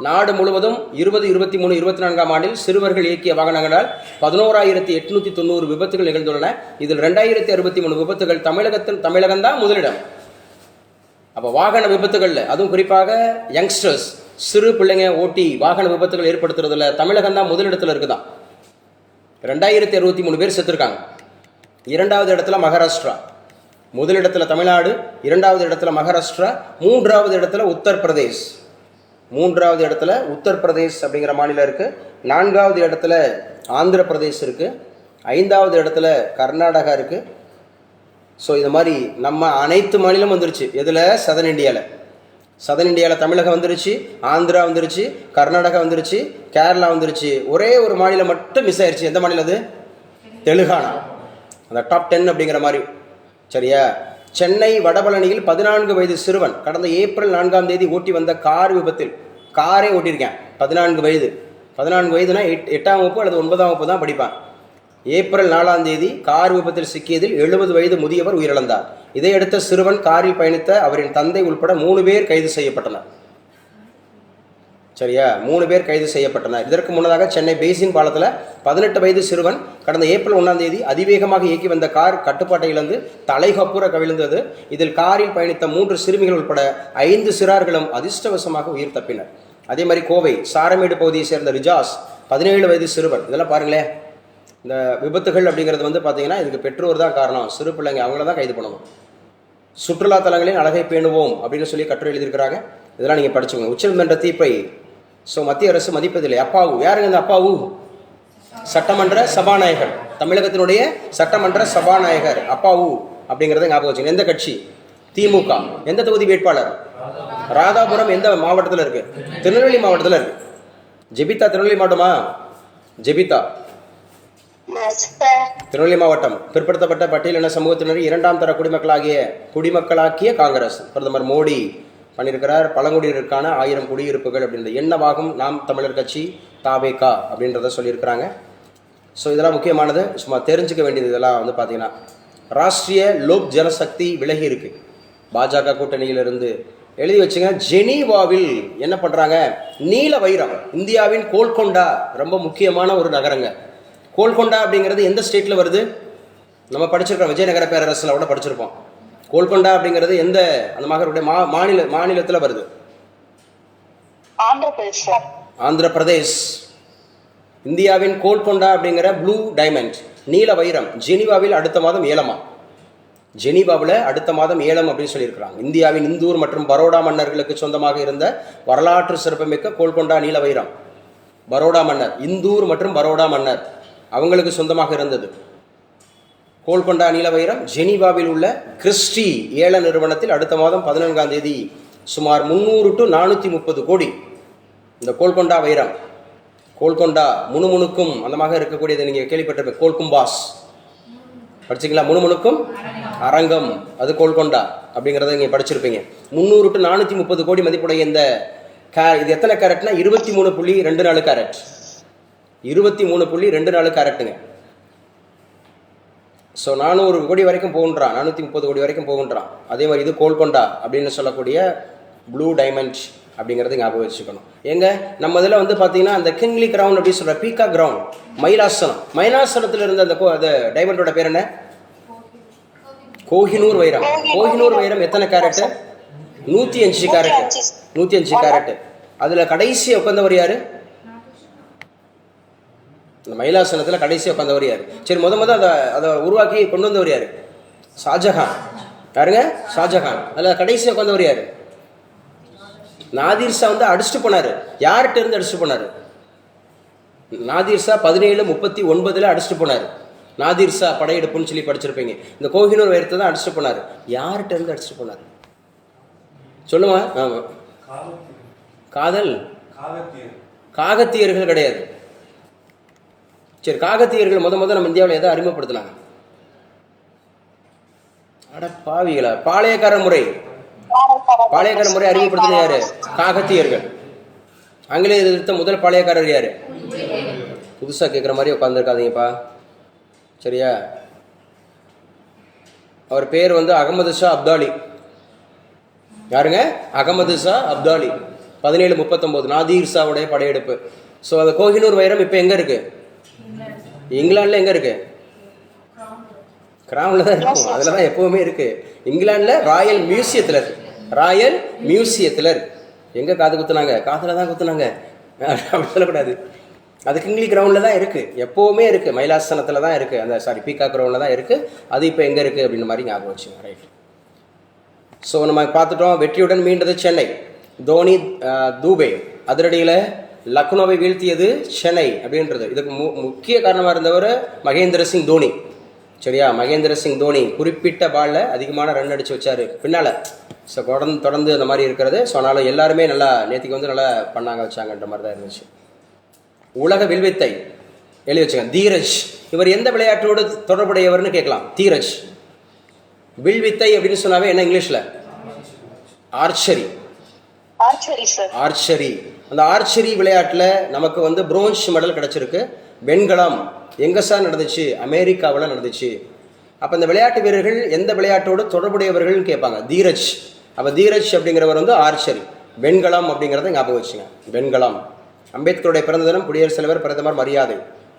நாடு முழுவதும் 20, 23, 24ஆம் ஆண்டில் சிறுவர்கள் இயக்கிய வாகனங்களால் 11,890 விபத்துகள் நிகழ்ந்துள்ளன. இதில் 2063 விபத்துகள் தமிழகம் தான் முதலிடம். அப்போ வாகன விபத்துகளில், அதுவும் குறிப்பாக யங்ஸ்டர்ஸ், சிறு பிள்ளைங்க ஓட்டி வாகன விபத்துகள் ஏற்படுத்துறதுல தமிழகம் தான் முதலிடத்தில் இருக்குதான். 2063 பேர் செத்துருக்காங்க. 2வது இடத்துல மகாராஷ்டிரா, முதலிடத்தில் தமிழ்நாடு, 2வது இடத்துல மகாராஷ்டிரா, 3வது இடத்துல உத்தரப்பிரதேஷ். 3வது இடத்துல உத்தரப்பிரதேஷ் அப்படிங்கிற மாநிலம் இருக்குது. 4வது இடத்துல ஆந்திர பிரதேஷ் இருக்குது. 5வது இடத்துல கர்நாடகா இருக்குது. இது மாதிரி நம்ம அனைத்து மாநிலம் வந்துருச்சு. எதில்? சதன் இந்தியாவில் தமிழகம் வந்துருச்சு, ஆந்திரா வந்துருச்சு, கர்நாடகா வந்துருச்சு, கேரளா வந்துருச்சு. ஒரே ஒரு மாநிலம் மட்டும் மிஸ் ஆயிடுச்சு. எந்த மாநிலம் அது? தெலுங்கானா. அந்த டாப் 10 அப்படிங்கிற மாதிரி. சரியா? சென்னை வடபழனியில் 14 வயது சிறுவன் கடந்த ஏப்ரல் 4ஆம் தேதி ஓட்டி வந்த கார் விபத்தில், காரே ஓட்டியிருக்கேன், 14 வயது. 14 வயதுனா 8ஆம் வகுப்பு அல்லது 9ஆம் வகுப்பு தான் படிப்பான். ஏப்ரல் 4ஆம் தேதி கார் விபத்தில் சிக்கியதில் 70 வயது முதியவர் உயிரிழந்தார். இதையடுத்த சிறுவன் காரில் பயணித்த அவரின் தந்தை உள்பட 3 பேர் கைது செய்யப்பட்டனர். சரியா? 3 பேர் கைது செய்யப்பட்டனர். இதற்கு முன்னதாக சென்னை பேசின் பாலத்தில் 18 வயது சிறுவன் கடந்த ஏப்ரல் 1ஆம் தேதி அதிவேகமாக இயக்கி வந்த கார் கட்டுப்பாட்டை இழந்து தலைகப்புற கவிழ்ந்தது. இதில் காரில் பயணித்த 3 சிறுமிகள் உட்பட 5 சிறார்களும் அதிர்ஷ்டவசமாக உயிர் தப்பினர். அதே மாதிரி கோவை சாரமேடு பகுதியை சேர்ந்த ரிஜாஸ் 17 வயது சிறுவன். இதெல்லாம் பாருங்களேன். இந்த விபத்துகள் அப்படிங்கிறது பார்த்தீங்கன்னா இதுக்கு பெற்றோர் தான் காரணம். சிறு பிள்ளைங்க, அவங்கள தான் கைது பண்ணணும். சுற்றுலா தலங்களின் அழகை பேணுவோம் அப்படின்னு சொல்லி கட்டுரை எழுதியிருக்கிறாங்க. இதெல்லாம் நீங்கள் படிச்சுக்கோங்க. உச்சநீதிமன்ற தீர்ப்பை மத்திய அரசு மதிப்பதில்லை. அப்பாவு யாருங்க? இந்த அப்பாவு சட்டமன்ற சபாநாயகர், தமிழகத்தினுடைய சட்டமன்ற சபாநாயகர் அப்பாவு அப்படிங்கிறத ஞாபகம் வச்சுக்கணும். எந்த கட்சி? திமுக. எந்த தொகுதி வேட்பாளர்? ராதாபுரம். எந்த மாவட்டத்தில் இருக்கு? திருநெல்வேலி மாவட்டத்தில் இருக்கு. ஜெபிதா திருநெல்வேலி மாவட்டமா? ஜெபிதா திருநெல்வேலி மாவட்டம். பிற்படுத்தப்பட்ட பட்டியலின சமூகத்தினர் 2ஆம் தர குடிமக்களாக்கிய காங்கிரஸ். பிரதமர் மோடி பண்ணியிருக்கிறார். பழங்குடியினருக்கான 1000 குடியிருப்புகள் அப்படின்றது என்னவாகும்? நாம் தமிழர் கட்சி தாவேகா அப்படின்றத சொல்லியிருக்கிறாங்க. இதெல்லாம் முக்கியமானது, சும்மா தெரிஞ்சுக்க வேண்டியது. இதெல்லாம் பார்த்தீங்கன்னா ராஷ்ட்ரிய லோக் ஜனசக்தி விலகி இருக்கு பாஜக கூட்டணியிலிருந்து. எழுதி வச்சுங்க. ஜெனீவாவில் என்ன பண்ணுறாங்க? நீல வைரம். இந்தியாவின் கோல்கொண்டா ரொம்ப முக்கியமான ஒரு நகரங்க. கோல்கொண்டா அப்படிங்கிறது எந்த ஸ்டேட்டில் வருது? நம்ம படிச்சிருக்கோம், விஜயநகர பேரரசில் கூட படிச்சிருப்போம். கோல்கொண்டா அப்படிங்கிறது எந்த அந்த மகருடைய மாநிலத்தில் வருது? ஆந்திர பிரதேஷ். இந்தியாவின் கோல்கொண்டா அப்படிங்கிற ப்ளூ டைமண்ட், நீல வைரம், ஜெனீவாவில் அடுத்த மாதம் ஏலமா. ஜெனீவாவில் அடுத்த மாதம் ஏலம் அப்படின்னு சொல்லியிருக்கிறாங்க. இந்தியாவின் இந்தூர் மற்றும் பரோடா மன்னர்களுக்கு சொந்தமாக இருந்த வரலாற்று சிறப்புமிக்க கோல்கொண்டா நீல வைரம். பரோடா மன்னர், இந்தூர் மற்றும் பரோடா மன்னர் அவங்களுக்கு சொந்தமாக இருந்தது. கோல்கொண்டா நீல வைரம் ஜெனீவாவில் உள்ள கிறிஸ்டி ஏல நிறுவனத்தில் அடுத்த மாதம் 14ஆம் தேதி சுமார் 300 to 430 கோடி இந்த கோல்கொண்டா வைரம். கோல்கொண்டா முணுமுணுக்கும் அந்தமாக இருக்கக்கூடியது நீங்கள் கேள்விப்பட்டிருப்பீங்க. கோல்கும்பாஸ் படிச்சிங்களா? முணுமுணுக்கும் அரங்கம், அது கோல்கொண்டா அப்படிங்கிறத நீங்கள் படிச்சிருப்பீங்க. 300 to 430 கோடி மதிப்புடைய இந்த இது எத்தனை கேரட்னா 23.24 கேரட். 23.24 கேரட்டுங்க. ஸோ 400 கோடி வரைக்கும் போகுன்றான், 430 கோடி வரைக்கும் போகுன்றான். அதே மாதிரி இது கோல்கொண்டா அப்படின்னு சொல்லக்கூடிய ப்ளூ டைமண்ட் அப்படிங்கிறது ஞாபகம் வச்சுக்கணும். எங்க நம்ம இதில் வந்து பார்த்தீங்கன்னா அந்த கிங்லி கிரவுன் அப்படின்னு சொல்கிற பீக்கா கிரவுன் மயிலாசனம், மயிலாசனத்தில் இருந்த அந்த டைமண்டோட பேர் என்ன? கோஹினூர் வைரம். கோஹினூர் வைரம் எத்தனை கேரட்டு? 105 கேரட்டு. 105 கேரட்டு. அதில் கடைசி உட்காந்தவர் யாரு? இந்த மயிலாசனத்தில் கடைசி உட்காந்தவர் யாரு? சரி, முத அதை உருவாக்கி கொண்டு வந்தவர் யாரு? ஷாஜஹான். யாருங்க? ஷாஜஹான். அதில் கடைசி உட்காந்தவர் யாரு? நாதிர் ஷா வந்து அடிச்சுட்டு போனாரு. யார்கிட்ட இருந்து அடிச்சுட்டு போனாரு? நாதிர் ஷா 1739 அடிச்சுட்டு போனாரு. நாதிர் ஷா படையெடுப்புன்னு சொல்லி படிச்சிருப்பீங்க. இந்த கோஹினூர் வைரத்தை தான் அடிச்சுட்டு போனாரு. யார்கிட்ட இருந்து அடிச்சுட்டு போனாரு சொல்லுமா? காதல் காகத்தியர்கள் கிடையாது. சரி, காகத்தியர்கள் முத நம்ம இந்தியாவில் எதை அறிமுகப்படுத்தினாங்க? அட பாவிகளா, பாளையக்கார முறை. பாளையக்கார முறை அறிமுகப்படுத்தின யாரு? காகத்தியர்கள். ஆங்கிலேயர் எதிர்த்த முதல் பாளையக்காரர் யாரு? புதுசா கேட்குற மாதிரி உட்காந்துருக்காதீங்கப்பா, சரியா? அவர் பேர் வந்து அகமது ஷா அப்தாலி. யாருங்க? அகமது ஷா அப்தாலி. 1739 நாதிர் ஷாவுடைய படையெடுப்பு. ஸோ அந்த கோஹினூர் வைரம் இப்போ எங்க இருக்கு? இங்கிலாந்துல எங்க இருக்கு? கிரவுன்ல தான் இருக்கும். அதுல தான் எப்பவுமே இருக்கு. இங்கிலாந்துல ராயல் மியூசியத்துல இருக்கு. ராயல் மியூசியத்துல இருக்கு. எங்க காது குத்துனாங்க? காதுல தான் குத்துனாங்க. அப்படி சொல்லக்கூடாது. அது கிங்லி கிரவுண்ட்ல தான் இருக்கு, எப்பவுமே இருக்கு. மயிலாசனத்துல தான் இருக்கு. அந்த பீக்கா கிரவுண்ட்ல தான் இருக்கு. அது இப்போ எங்க இருக்கு அப்படின்ற மாதிரி ஞாபகம் வச்சுங்க. ரைட். ஸோ நம்ம பார்த்துட்டோம். வெற்றியுடன் மீண்டது சென்னை. தோனி தூபே அதிரடியில் லக்னோவை வீழ்த்தியது சென்னை அப்படின்றது. இதுக்கு முக்கிய காரணமாக இருந்தவர் மகேந்திர சிங் தோனி. சரியா? மகேந்திர சிங் தோனி குறிப்பிட்ட பாலில் அதிகமான ரன் அடிச்சு வச்சாரு பின்னால். ஸோ தொடர்ந்து அந்த மாதிரி இருக்கிறது. ஸோ அதனால எல்லாருமே நல்லா நேற்றுக்கு வந்து நல்லா பண்ணாங்க, வச்சாங்கன்ற மாதிரி தான் இருந்துச்சு. உலக வில்வித்தை எழுதி வச்சுங்க. தீரஜ். இவர் எந்த விளையாட்டோடு தொடர்புடையவர்னு கேட்கலாம். தீரஜ். வில்வித்தை அப்படின்னு சொன்னாவே என்ன இங்கிலீஷ்ல? ஆர்ச்சரி. ஆர்ச்சரி. அந்த ஆர்ச்சரி விளையாட்டில் நமக்கு வந்து பிரோன்ஸ் மெடல் கிடைச்சிருக்கு. வெண்கலம் எங்க சார் நடந்துச்சு? அமெரிக்காவில் நடந்துச்சு. அப்போ இந்த விளையாட்டு வீரர்கள் எந்த விளையாட்டோடு தொடர்புடையவர்கள் கேட்பாங்க. தீரஜ். அப்போ தீரஜ் அப்படிங்கிறவர் வந்து ஆர்ச்சரி. வெண்கலம் அப்படிங்கிறத ஞாபகம் வச்சுங்க. வெண்கலம். அம்பேத்கருடைய பிறந்த தினம், குடியரசுத் தலைவர், பிரதமர் மரியாதை.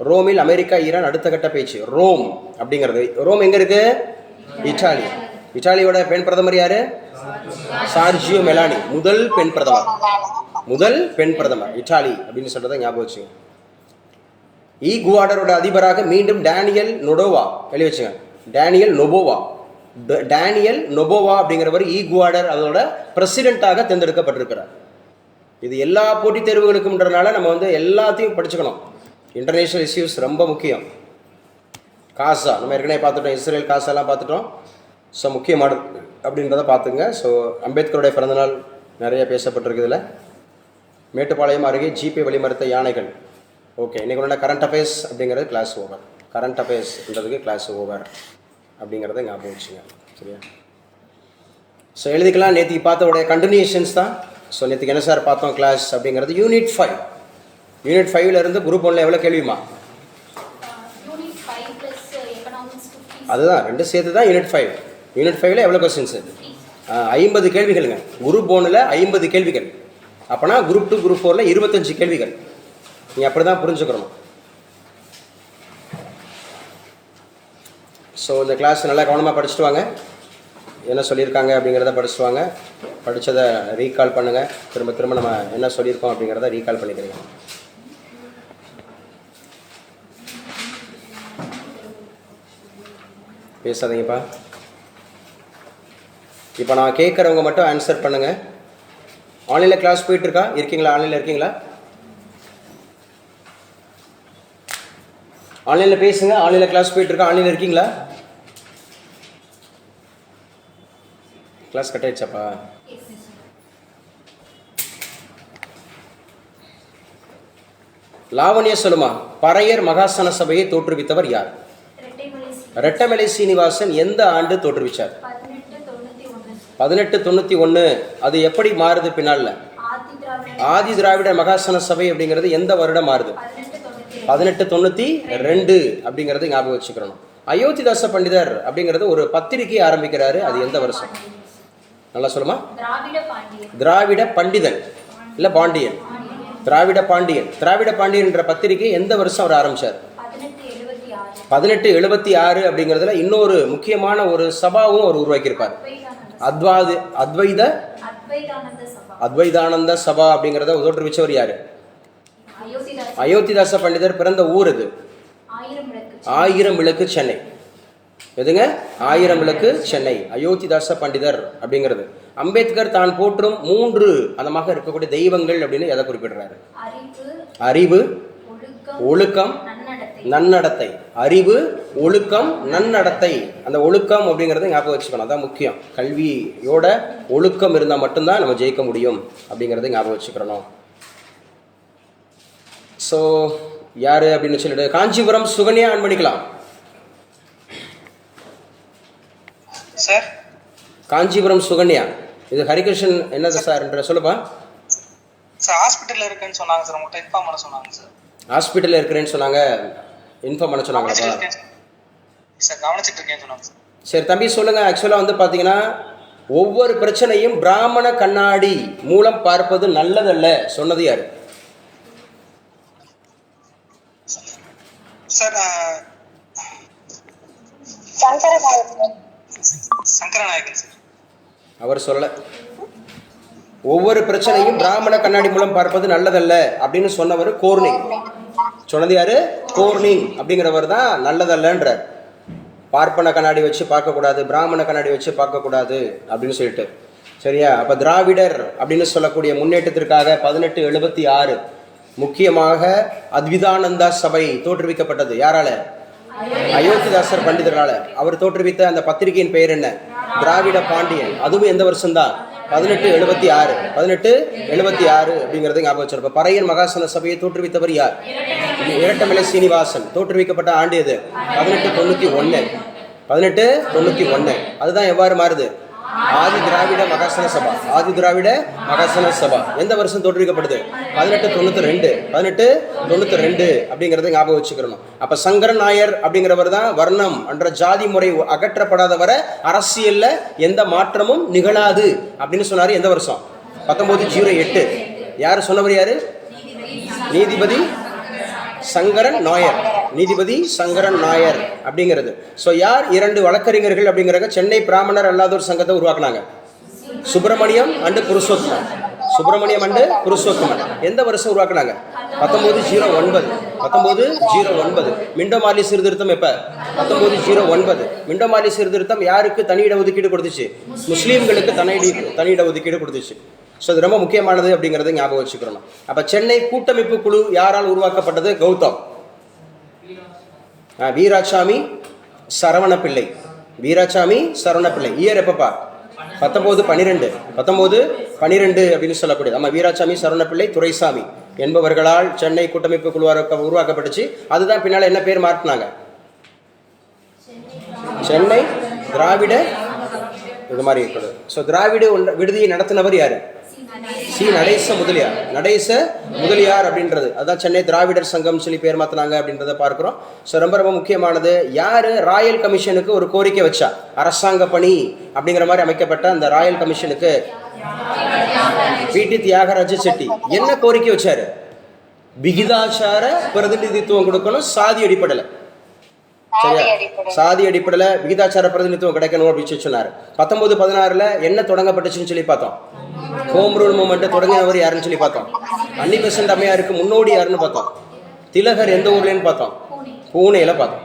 ரோமில் அமெரிக்கா ஈரான் அடுத்த கட்ட பேச்சு. ரோம் அப்படிங்கிறது, ரோம் எங்க இருக்கு? இட்டாலி. இட்டாலியோட பெண் பிரதமர் யாரு? சார்ஜியோ மெலானி. முதல் பெண் பிரதமர் இட்டாலி அப்படின்னு சொல்றதை ஞாபகம் வச்சுங்க. ஈகுவாடரோட அதிபராக மீண்டும் டேனியல் நொடோவா எழுதி வச்சுங்க. டேனியல் நொபோவா அப்படிங்கிறவர் ஈகுவாடர் அதோட பிரசிடென்ட்டாக தேர்ந்தெடுக்கப்பட்டிருக்கிறார். இது எல்லா போட்டித் தேர்வுகளுக்கும்ன்றனால நம்ம வந்து எல்லாத்தையும் படிச்சுக்கணும். இன்டர்நேஷனல் இஷ்யூஸ் ரொம்ப முக்கியம். காசா நம்ம ஏற்கனவே பார்த்துட்டோம். இஸ்ரேல் காசாலாம் பார்த்துட்டோம். ஸோ முக்கியமானது அப்படின்றத பார்த்துங்க. ஸோ அம்பேத்கருடைய பிறந்தநாள் நிறைய பேசப்பட்டிருக்குதுல. மேட்டுப்பாளையம் அருகே ஜிபே வழிமறுத்த யானைகள். ஓகே, இன்றைக்கி ஒன்று கரண்ட் அஃபேர்ஸ் அப்படிங்கிறது கிளாஸ் ஓவர். கரண்ட் அஃபேர்ஸ்ன்றதுக்கு கிளாஸ் ஓவர் அப்படிங்கிறத ஞாபகம் வச்சுங்க. சரியா? ஸோ எழுதிக்கலாம். நேற்றுக்கு பார்த்தோடைய கண்டினியூஷன்ஸ் தான். ஸோ நேற்றுக்கு என்ன சார் பார்த்தோம் கிளாஸ் அப்படிங்கிறது? யூனிட் 5. யூனிட் 5ல இருந்து குரூப் 1ல எவ்வளோ கேள்விமா? அதுதான் ரெண்டு சேர்த்து தான் யூனிட் 5. யூனிட் 5ல எவ்வளோ கொஸ்டின்ஸ்? 50 கேள்விகளுங்க. குரூப் 1ல 50 கேள்விகள். அப்போனா குரூப் 2 குரூப் 4ல 25 கேள்விகள். நீங்கள் அப்படி தான் புரிஞ்சுக்கணும். ஸோ இந்த கிளாஸ் நல்லா கவனமாக படிச்சுட்டு வாங்க. என்ன சொல்லியிருக்காங்க அப்படிங்கிறத படிச்சுட்டு வாங்க. படித்ததை ரீகால் பண்ணுங்கள். திரும்ப நம்ம என்ன சொல்லியிருக்கோம் அப்படிங்கிறத ரீகால் பண்ணிக்கிறீங்க. பேசாதீங்கப்பா. இப்போ நான் கேட்குறவங்க மட்டும் ஆன்சர் பண்ணுங்கள். ஆன்லைனில் கிளாஸ் போயிட்டுருக்கா? இருக்கீங்களா? ஆன்லைனில் இருக்கீங்களா? ஆன்லைனில் பேசுங்க. ஆன்லைனில் கிளாஸ் போயிட்டுருக்கா? ஆன்லைனில் இருக்கீங்களா? Class cut ஆயிடுச்சாப்பா? லாவண்யா சொல்லுமா. பறையர் மகாசன சபையை தோற்றுவித்தவர் யார்? ரெட்டமலை சீனிவாசன் எந்த ஆண்டு தோற்றுவிச்சார்? 1891. அது எப்படி மாறுது பின்னால? ஆதி திராவிட மகாசன சபை அப்படிங்கிறது எந்த வருடம் மாறுது? 1892 அப்படிங்கிறது ஞாபகம் வச்சுக்கிறோம். அயோத்திதாச பண்டிதர் அப்படிங்கிறது ஒரு பத்திரிகையை ஆரம்பிக்கிறாரு. அது எந்த வருஷம்? நல்லா சொல்லுமா. திராவிட பண்டிதன் இல்லை பாண்டியன். திராவிட பாண்டியன். திராவிட பாண்டியன் என்ற பத்திரிகை எந்த வருஷம் அவர் ஆரம்பிச்சார்? 1876 அப்படிங்கிறதுல இன்னொரு முக்கியமான ஒரு சபாவும் அவர் உருவாக்கியிருப்பார். அத்வைதானந்த சபா அப்படிங்கிறத தோற்றுவிச்சவர் யாரு? அயோத்திதாச பண்டிதர் பிறந்த ஊர் இது ஆயிரம் விளக்கு சென்னை. எதுங்க? ஆயிரம் விளக்கு சென்னை. அயோத்திதாச பண்டிதர் அப்படிங்கிறது. அம்பேத்கர் தான் போற்றும் 3 அதமாக இருக்கக்கூடிய தெய்வங்கள் அப்படின்னு எதை குறிப்பிடுறாரு? அறிவு, ஒழுக்கம், நன்னடத்தை. அறிவு, ஒழுக்கம், நன்னடத்தை. அந்த ஒழுக்கம் அப்படிங்கிறத ஞாபகம் வச்சுக்கணும். அதான் முக்கியம். கல்வியோட ஒழுக்கம் இருந்தால் மட்டும்தான் நம்ம ஜெயிக்க முடியும் அப்படிங்கிறத ஞாபகம் வச்சுக்கிறணும். ஸோ யாரு அப்படின்னு சொல்லிட்டு காஞ்சிபுரம் சுகன்யா ஆன் பண்ணிக்கலாம் சார். காஞ்சிபுரம் சுகன்யா. இது ஹரிகிருஷ்ணன் என்னது சார் என்ற சொல்லுப்பா. சார் ஹாஸ்பிட்டல்ல இருக்குன்னு சொன்னாங்க சார். உங்கள்கிட்ட இன்ஃபார்ம் பண்ண சொன்னாங்க சார். ஹாஸ்பிட்டலில் இருக்கிறேன்னு சொன்னாங்க. இன்ஃபார்ம் பண்ண சொன்னாங்களா சார்? கவனிச்சிட்டு இருக்கேன்னு சொன்னாங்க சார். சரி தம்பி சொல்லுங்க. ஆக்சுவலாக வந்து பார்த்தீங்கன்னா ஒவ்வொரு பிரச்சனையும் பிராமண கண்ணாடி மூலம் பார்ப்பது நல்லதல்ல சொன்னது யாரு? Sir சங்கரநாயகன் sir. அவர் சொல்லல. ஒவ்வொரு பிரச்சனையும் பிராமண கண்ணாடி மூலம் பார்ப்பது நல்லதல்ல அப்படின்னு சொன்னவர் கோர்னிங். சொன்னது யாரு? கோர்னிங் அப்படிங்கிறவர் தான் நல்லதல்லன்ற. பார்ப்பன கண்ணாடி வச்சு பார்க்கக்கூடாது, பிராமண கண்ணாடி வச்சு பார்க்கக்கூடாது அப்படின்னு சொல்லிட்டு. சரியா? அப்போ திராவிடர் அப்படின்னு சொல்லக்கூடிய முன்னேற்றத்திற்காக 1876 முக்கியமாக அத்விதானந்தா சபை தோற்றுவிக்கப்பட்டது. யாரால? அயோத்திதாசர் பண்டிதரால. அவர் தோற்றுவித்த அந்த பத்திரிகையின் பெயர் என்ன? திராவிட பாண்டியன். அதுவும் எந்த வருஷம்தான்? 1876. 1876 அப்படிங்கிறது ஞாபகம் வச்சிருப்போம். பறையன் மகாசன சபையை தோற்றுவித்தவர் யார்? இரட்டமலை சீனிவாசன். தோற்றுவிக்கப்பட்ட ஆண்டு எது? 1891. 1891. அதுதான் எவ்வாறு மாறுது? ஆதி திராவிட மகாசன சபா. ஆதி திராவிட மகாசன சபா எந்த வருஷம் தோற்றுவிக்கப்படுது? 1892. 1892 அப்படிங்கிறத ஞாபகம் வச்சுக்கிறணும். அப்ப சங்கரன் நாயர் அப்படிங்கிறவர் தான் வர்ணம் என்ற ஜாதி முறை அகற்றப்படாத வரை அரசியல்ல எந்த மாற்றமும் நிகழாது அப்படின்னு சொன்னாரு. எந்த வருஷம்? 1908. யாரு சொன்னவர்? யாரு? நீதிபதி சங்கரன் நாயர். நீதிபதி சங்கரன் நாயர் அப்படிங்கிறது. ஸோ யார் 2 வழக்கறிஞர்கள் அப்படிங்கிறத சென்னை பிராமணர் அல்லாதோர் சங்கத்தை உருவாக்குனாங்க? சுப்பிரமணியம் அண்டு புருஷோத்தமன். சுப்பிரமணியம் அண்டு புருஷோத்தமன் எந்த வருஷம் உருவாக்குனாங்க? 1909. 1909. மிண்டோமார்லி சீர்திருத்தம் எப்ப? 1909. மிண்டோமார்லி சீர்திருத்தம் யாருக்கு தனி இட ஒதுக்கீடு கொடுத்துச்சு? முஸ்லீம்களுக்கு தனி இட ஒதுக்கீடு கொடுத்துச்சு. ஸோ அது ரொம்ப முக்கியமானது அப்படிங்கிறத ஞாபகம் வச்சுக்கிறோம். அப்போ சென்னை கூட்டமைப்பு குழு யாரால் உருவாக்கப்பட்டது? கௌதம், வீராசாமி, சரவணப்பிள்ளை. வீராசாமி, சரவணப்பிள்ளை. இயர் எப்பப்பா? 1912. 1912 அப்படின்னு சொல்லக்கூடியது. நம்ம வீராசாமி, சரவணப்பிள்ளை, துரைசாமி என்பவர்களால் சென்னை கூட்டமைப்பு குழு உருவாக்கப்பட்டுச்சு. அதுதான் பின்னால் என்ன பேர் மாற்றினாங்க? சென்னை திராவிட இது மாதிரி இருக்கிறது. ஸோ திராவிட விடுதியை நடத்தினவர் யாரு? சி நடேச முதலியார். நடேச முதலியார் அப்படின்றது அதுதான் சென்னை திராவிடர் சங்கம் சொல்லி பேர் மாற்றினாங்க அப்படின்றத பார்க்குறோம். ஸோ ரொம்ப ரொம்ப முக்கியமானது. யாரு ராயல் கமிஷனுக்கு ஒரு கோரிக்கை வச்சா? அரசாங்க பணி அப்படிங்கிற மாதிரி அமைக்கப்பட்ட அந்த ராயல் கமிஷனுக்கு பிடி தியாகராஜ செட்டி என்ன கோரிக்கை வச்சாரு? விகிதாச்சார பிரதிநிதித்துவம் கொடுக்கணும் சாதி அடிப்படையில். சரியா? சாதி அடிப்படையில் விகிதாச்சார பிரதிநிதித்துவம் கிடைக்கணும் அப்படின்னு சொன்னார். 1916 என்ன தொடங்கப்பட்டுச்சுன்னு சொல்லி பார்த்தோம். ஹோம் ரூல் மூவ்மெண்ட் தொடங்கினவர் யாருன்னு சொல்லி பார்த்தோம். அன்னி பெசன்ட் அம்மையாருக்கு முன்னோடி யாருன்னு பார்த்தோம். திலகர் எந்த ஊர்லன்னு பார்த்தோம்? பூனேல பார்த்தோம்.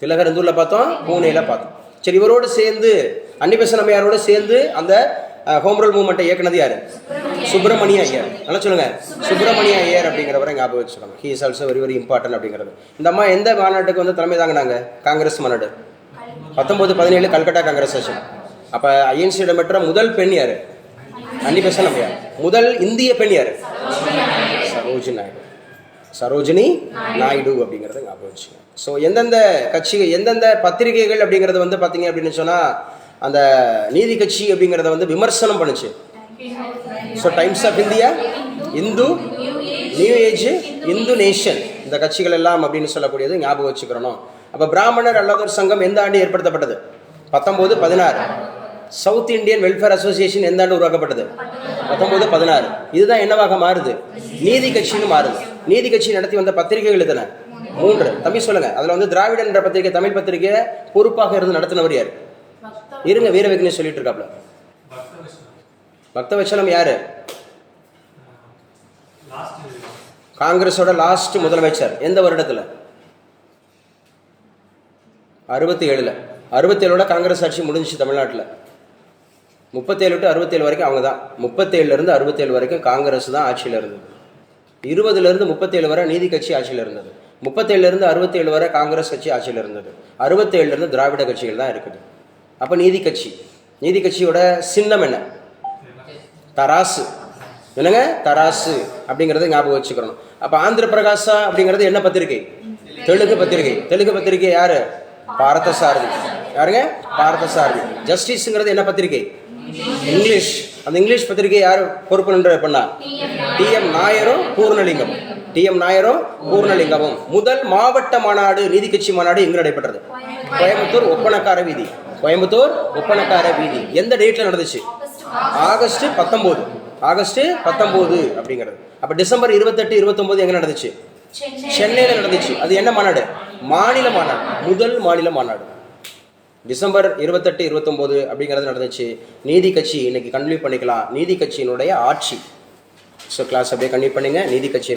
திலகர் எந்த ஊர்ல பார்த்தோம்? பூனேல பார்த்தோம். சரி, இவரோடு சேர்ந்து அன்னி பெசன்ட் அம்மையாரோட சேர்ந்து அந்த ஹோம் ரூல் மூவ்மெண்ட்டை இயக்குனது யாரு? சுப்பிரமணிய ஐயர். நல்லா சொல்லுங்க, சுப்பிரமணிய ஐயர் அப்படிங்கிறவரை ஞாபகம் வச்சுக்கோங்க. He is also very very important அப்படிங்கிறது. இந்த அம்மா எந்த மாநாட்டுக்கு வந்து தலைமை தாங்கினாங்க? காங்கிரஸ் மாநாடு 1917 கல்கட்டா காங்கிரஸ் செஷன். அப்ப ஐஎன்சியிடம் பெற்ற முதல் பெண் யாரு? அன்னி பெசன்ட் அம்மையார். முதல் இந்திய பெண் யாரு? சரோஜினி நாயுடு அப்படிங்கிறத ஞாபகம் வச்சுக்கோங்க. ஸோ எந்தெந்த கட்சிகள் எந்தெந்த பத்திரிகைகள் அப்படிங்கிறது வந்து பார்த்தீங்க அப்படின்னு சொன்னால் அந்த நீதி கட்சி அப்படிங்கிறத வந்து விமர்சனம் பண்ணுச்சு. So Times of India, Hindu, New Age, Hindu nation, இந்த கட்சிகள் எல்லாம் அப்படின்னு சொல்லக்கூடியது ஞாபகம் வச்சுக்கிறணும். அப்போ பிராமணர் அல்லாதோர் சங்கம் எந்த ஆண்டு ஏற்படுத்தப்பட்டது? 1916. சவுத் இந்தியன் வெல்ஃபேர் அசோசியேஷன் எந்த ஆண்டு உருவாக்கப்பட்டது? 1916. இதுதான் என்னவாக மாறுது? நீதி கட்சின்னு மாறுது. நீதி கட்சி நடத்தி வந்த பத்திரிகைகள் எத்தனை? 3. தம்பி சொல்லுங்க. அதுல வந்து திராவிடன் என்ற பத்திரிகை, தமிழ் பத்திரிகை பொறுப்பாக இருந்து நடத்தினவர் யார்? இருங்க, வீர விக்னேஷ் சொல்லிட்டு இருக்காப்ல. பக்தவச்சலம் யாரு? காங்கிரஸோட லாஸ்ட் முதலமைச்சர். எந்த வருடத்துல? 67. 67 காங்கிரஸ் ஆட்சி முடிஞ்சிச்சு தமிழ்நாட்டில். 37 to 67 வரைக்கும் அவங்க தான். 37 67 வரைக்கும் காங்கிரஸ் தான் ஆட்சியில் இருந்தது. 20 37 வரை நீதி கட்சி ஆட்சியில் இருந்தது. 37 67 வரை காங்கிரஸ் கட்சி ஆட்சியில் இருந்தது. 67 திராவிட கட்சிகள் தான் இருக்குது. அப்போ நீதி கட்சி, நீதி கட்சியோட சின்னம் என்ன? தராசு. என்னங்க? தராசு அப்படிங்கிறத ஞாபகம் வச்சுக்கிறோம். அப்போ ஆந்திர பிரகாசா அப்படிங்கிறது என்ன பத்திரிகை? தெலுங்கு பத்திரிகை. தெலுங்கு பத்திரிகை யாரு? பார்த்தசாரதி. யாருங்க? பார்த்தசாரதி. ஜஸ்டிஸ்ங்கிறது என்ன பத்திரிகை? இங்கிலீஷ். அந்த இங்கிலீஷ் பத்திரிகை யார் பொறுப்பு நின்று பண்ணா? TM நாயரும் பூர்ணலிங்கம். TM நாயரும் பூர்ணலிங்கமும். முதல் மாவட்ட மாநாடு, நீதி கட்சி மாநாடு எங்கு நடைபெற்றது? கோயம்புத்தூர் ஒப்பனக்கார வீதி. கோயம்புத்தூர் ஒப்பனக்கார வீதி. எந்த டேட்ல நடந்துச்சு? ஆகஸ்ட் 19. ஆகஸ்ட் 19 அப்படிங்கிறது. அப்ப டிசம்பர் 28 29 எங்க நடந்துச்சு? சென்னையில நடந்துச்சு. அது என்ன மாநாடு? மாநில மாநாடு. முதல் மாநில மாநாடு டிசம்பர் 28 29 அப்படிங்கிறது நடந்துச்சு. நீதி கட்சி இன்னைக்கு கன்டினியூ பண்ணிக்கலாம். நீதி கட்சியினுடைய ஆட்சி. ஸோ கிளாஸ் அப்படியே கன்டினியூ பண்ணுங்க. நீதி கட்சி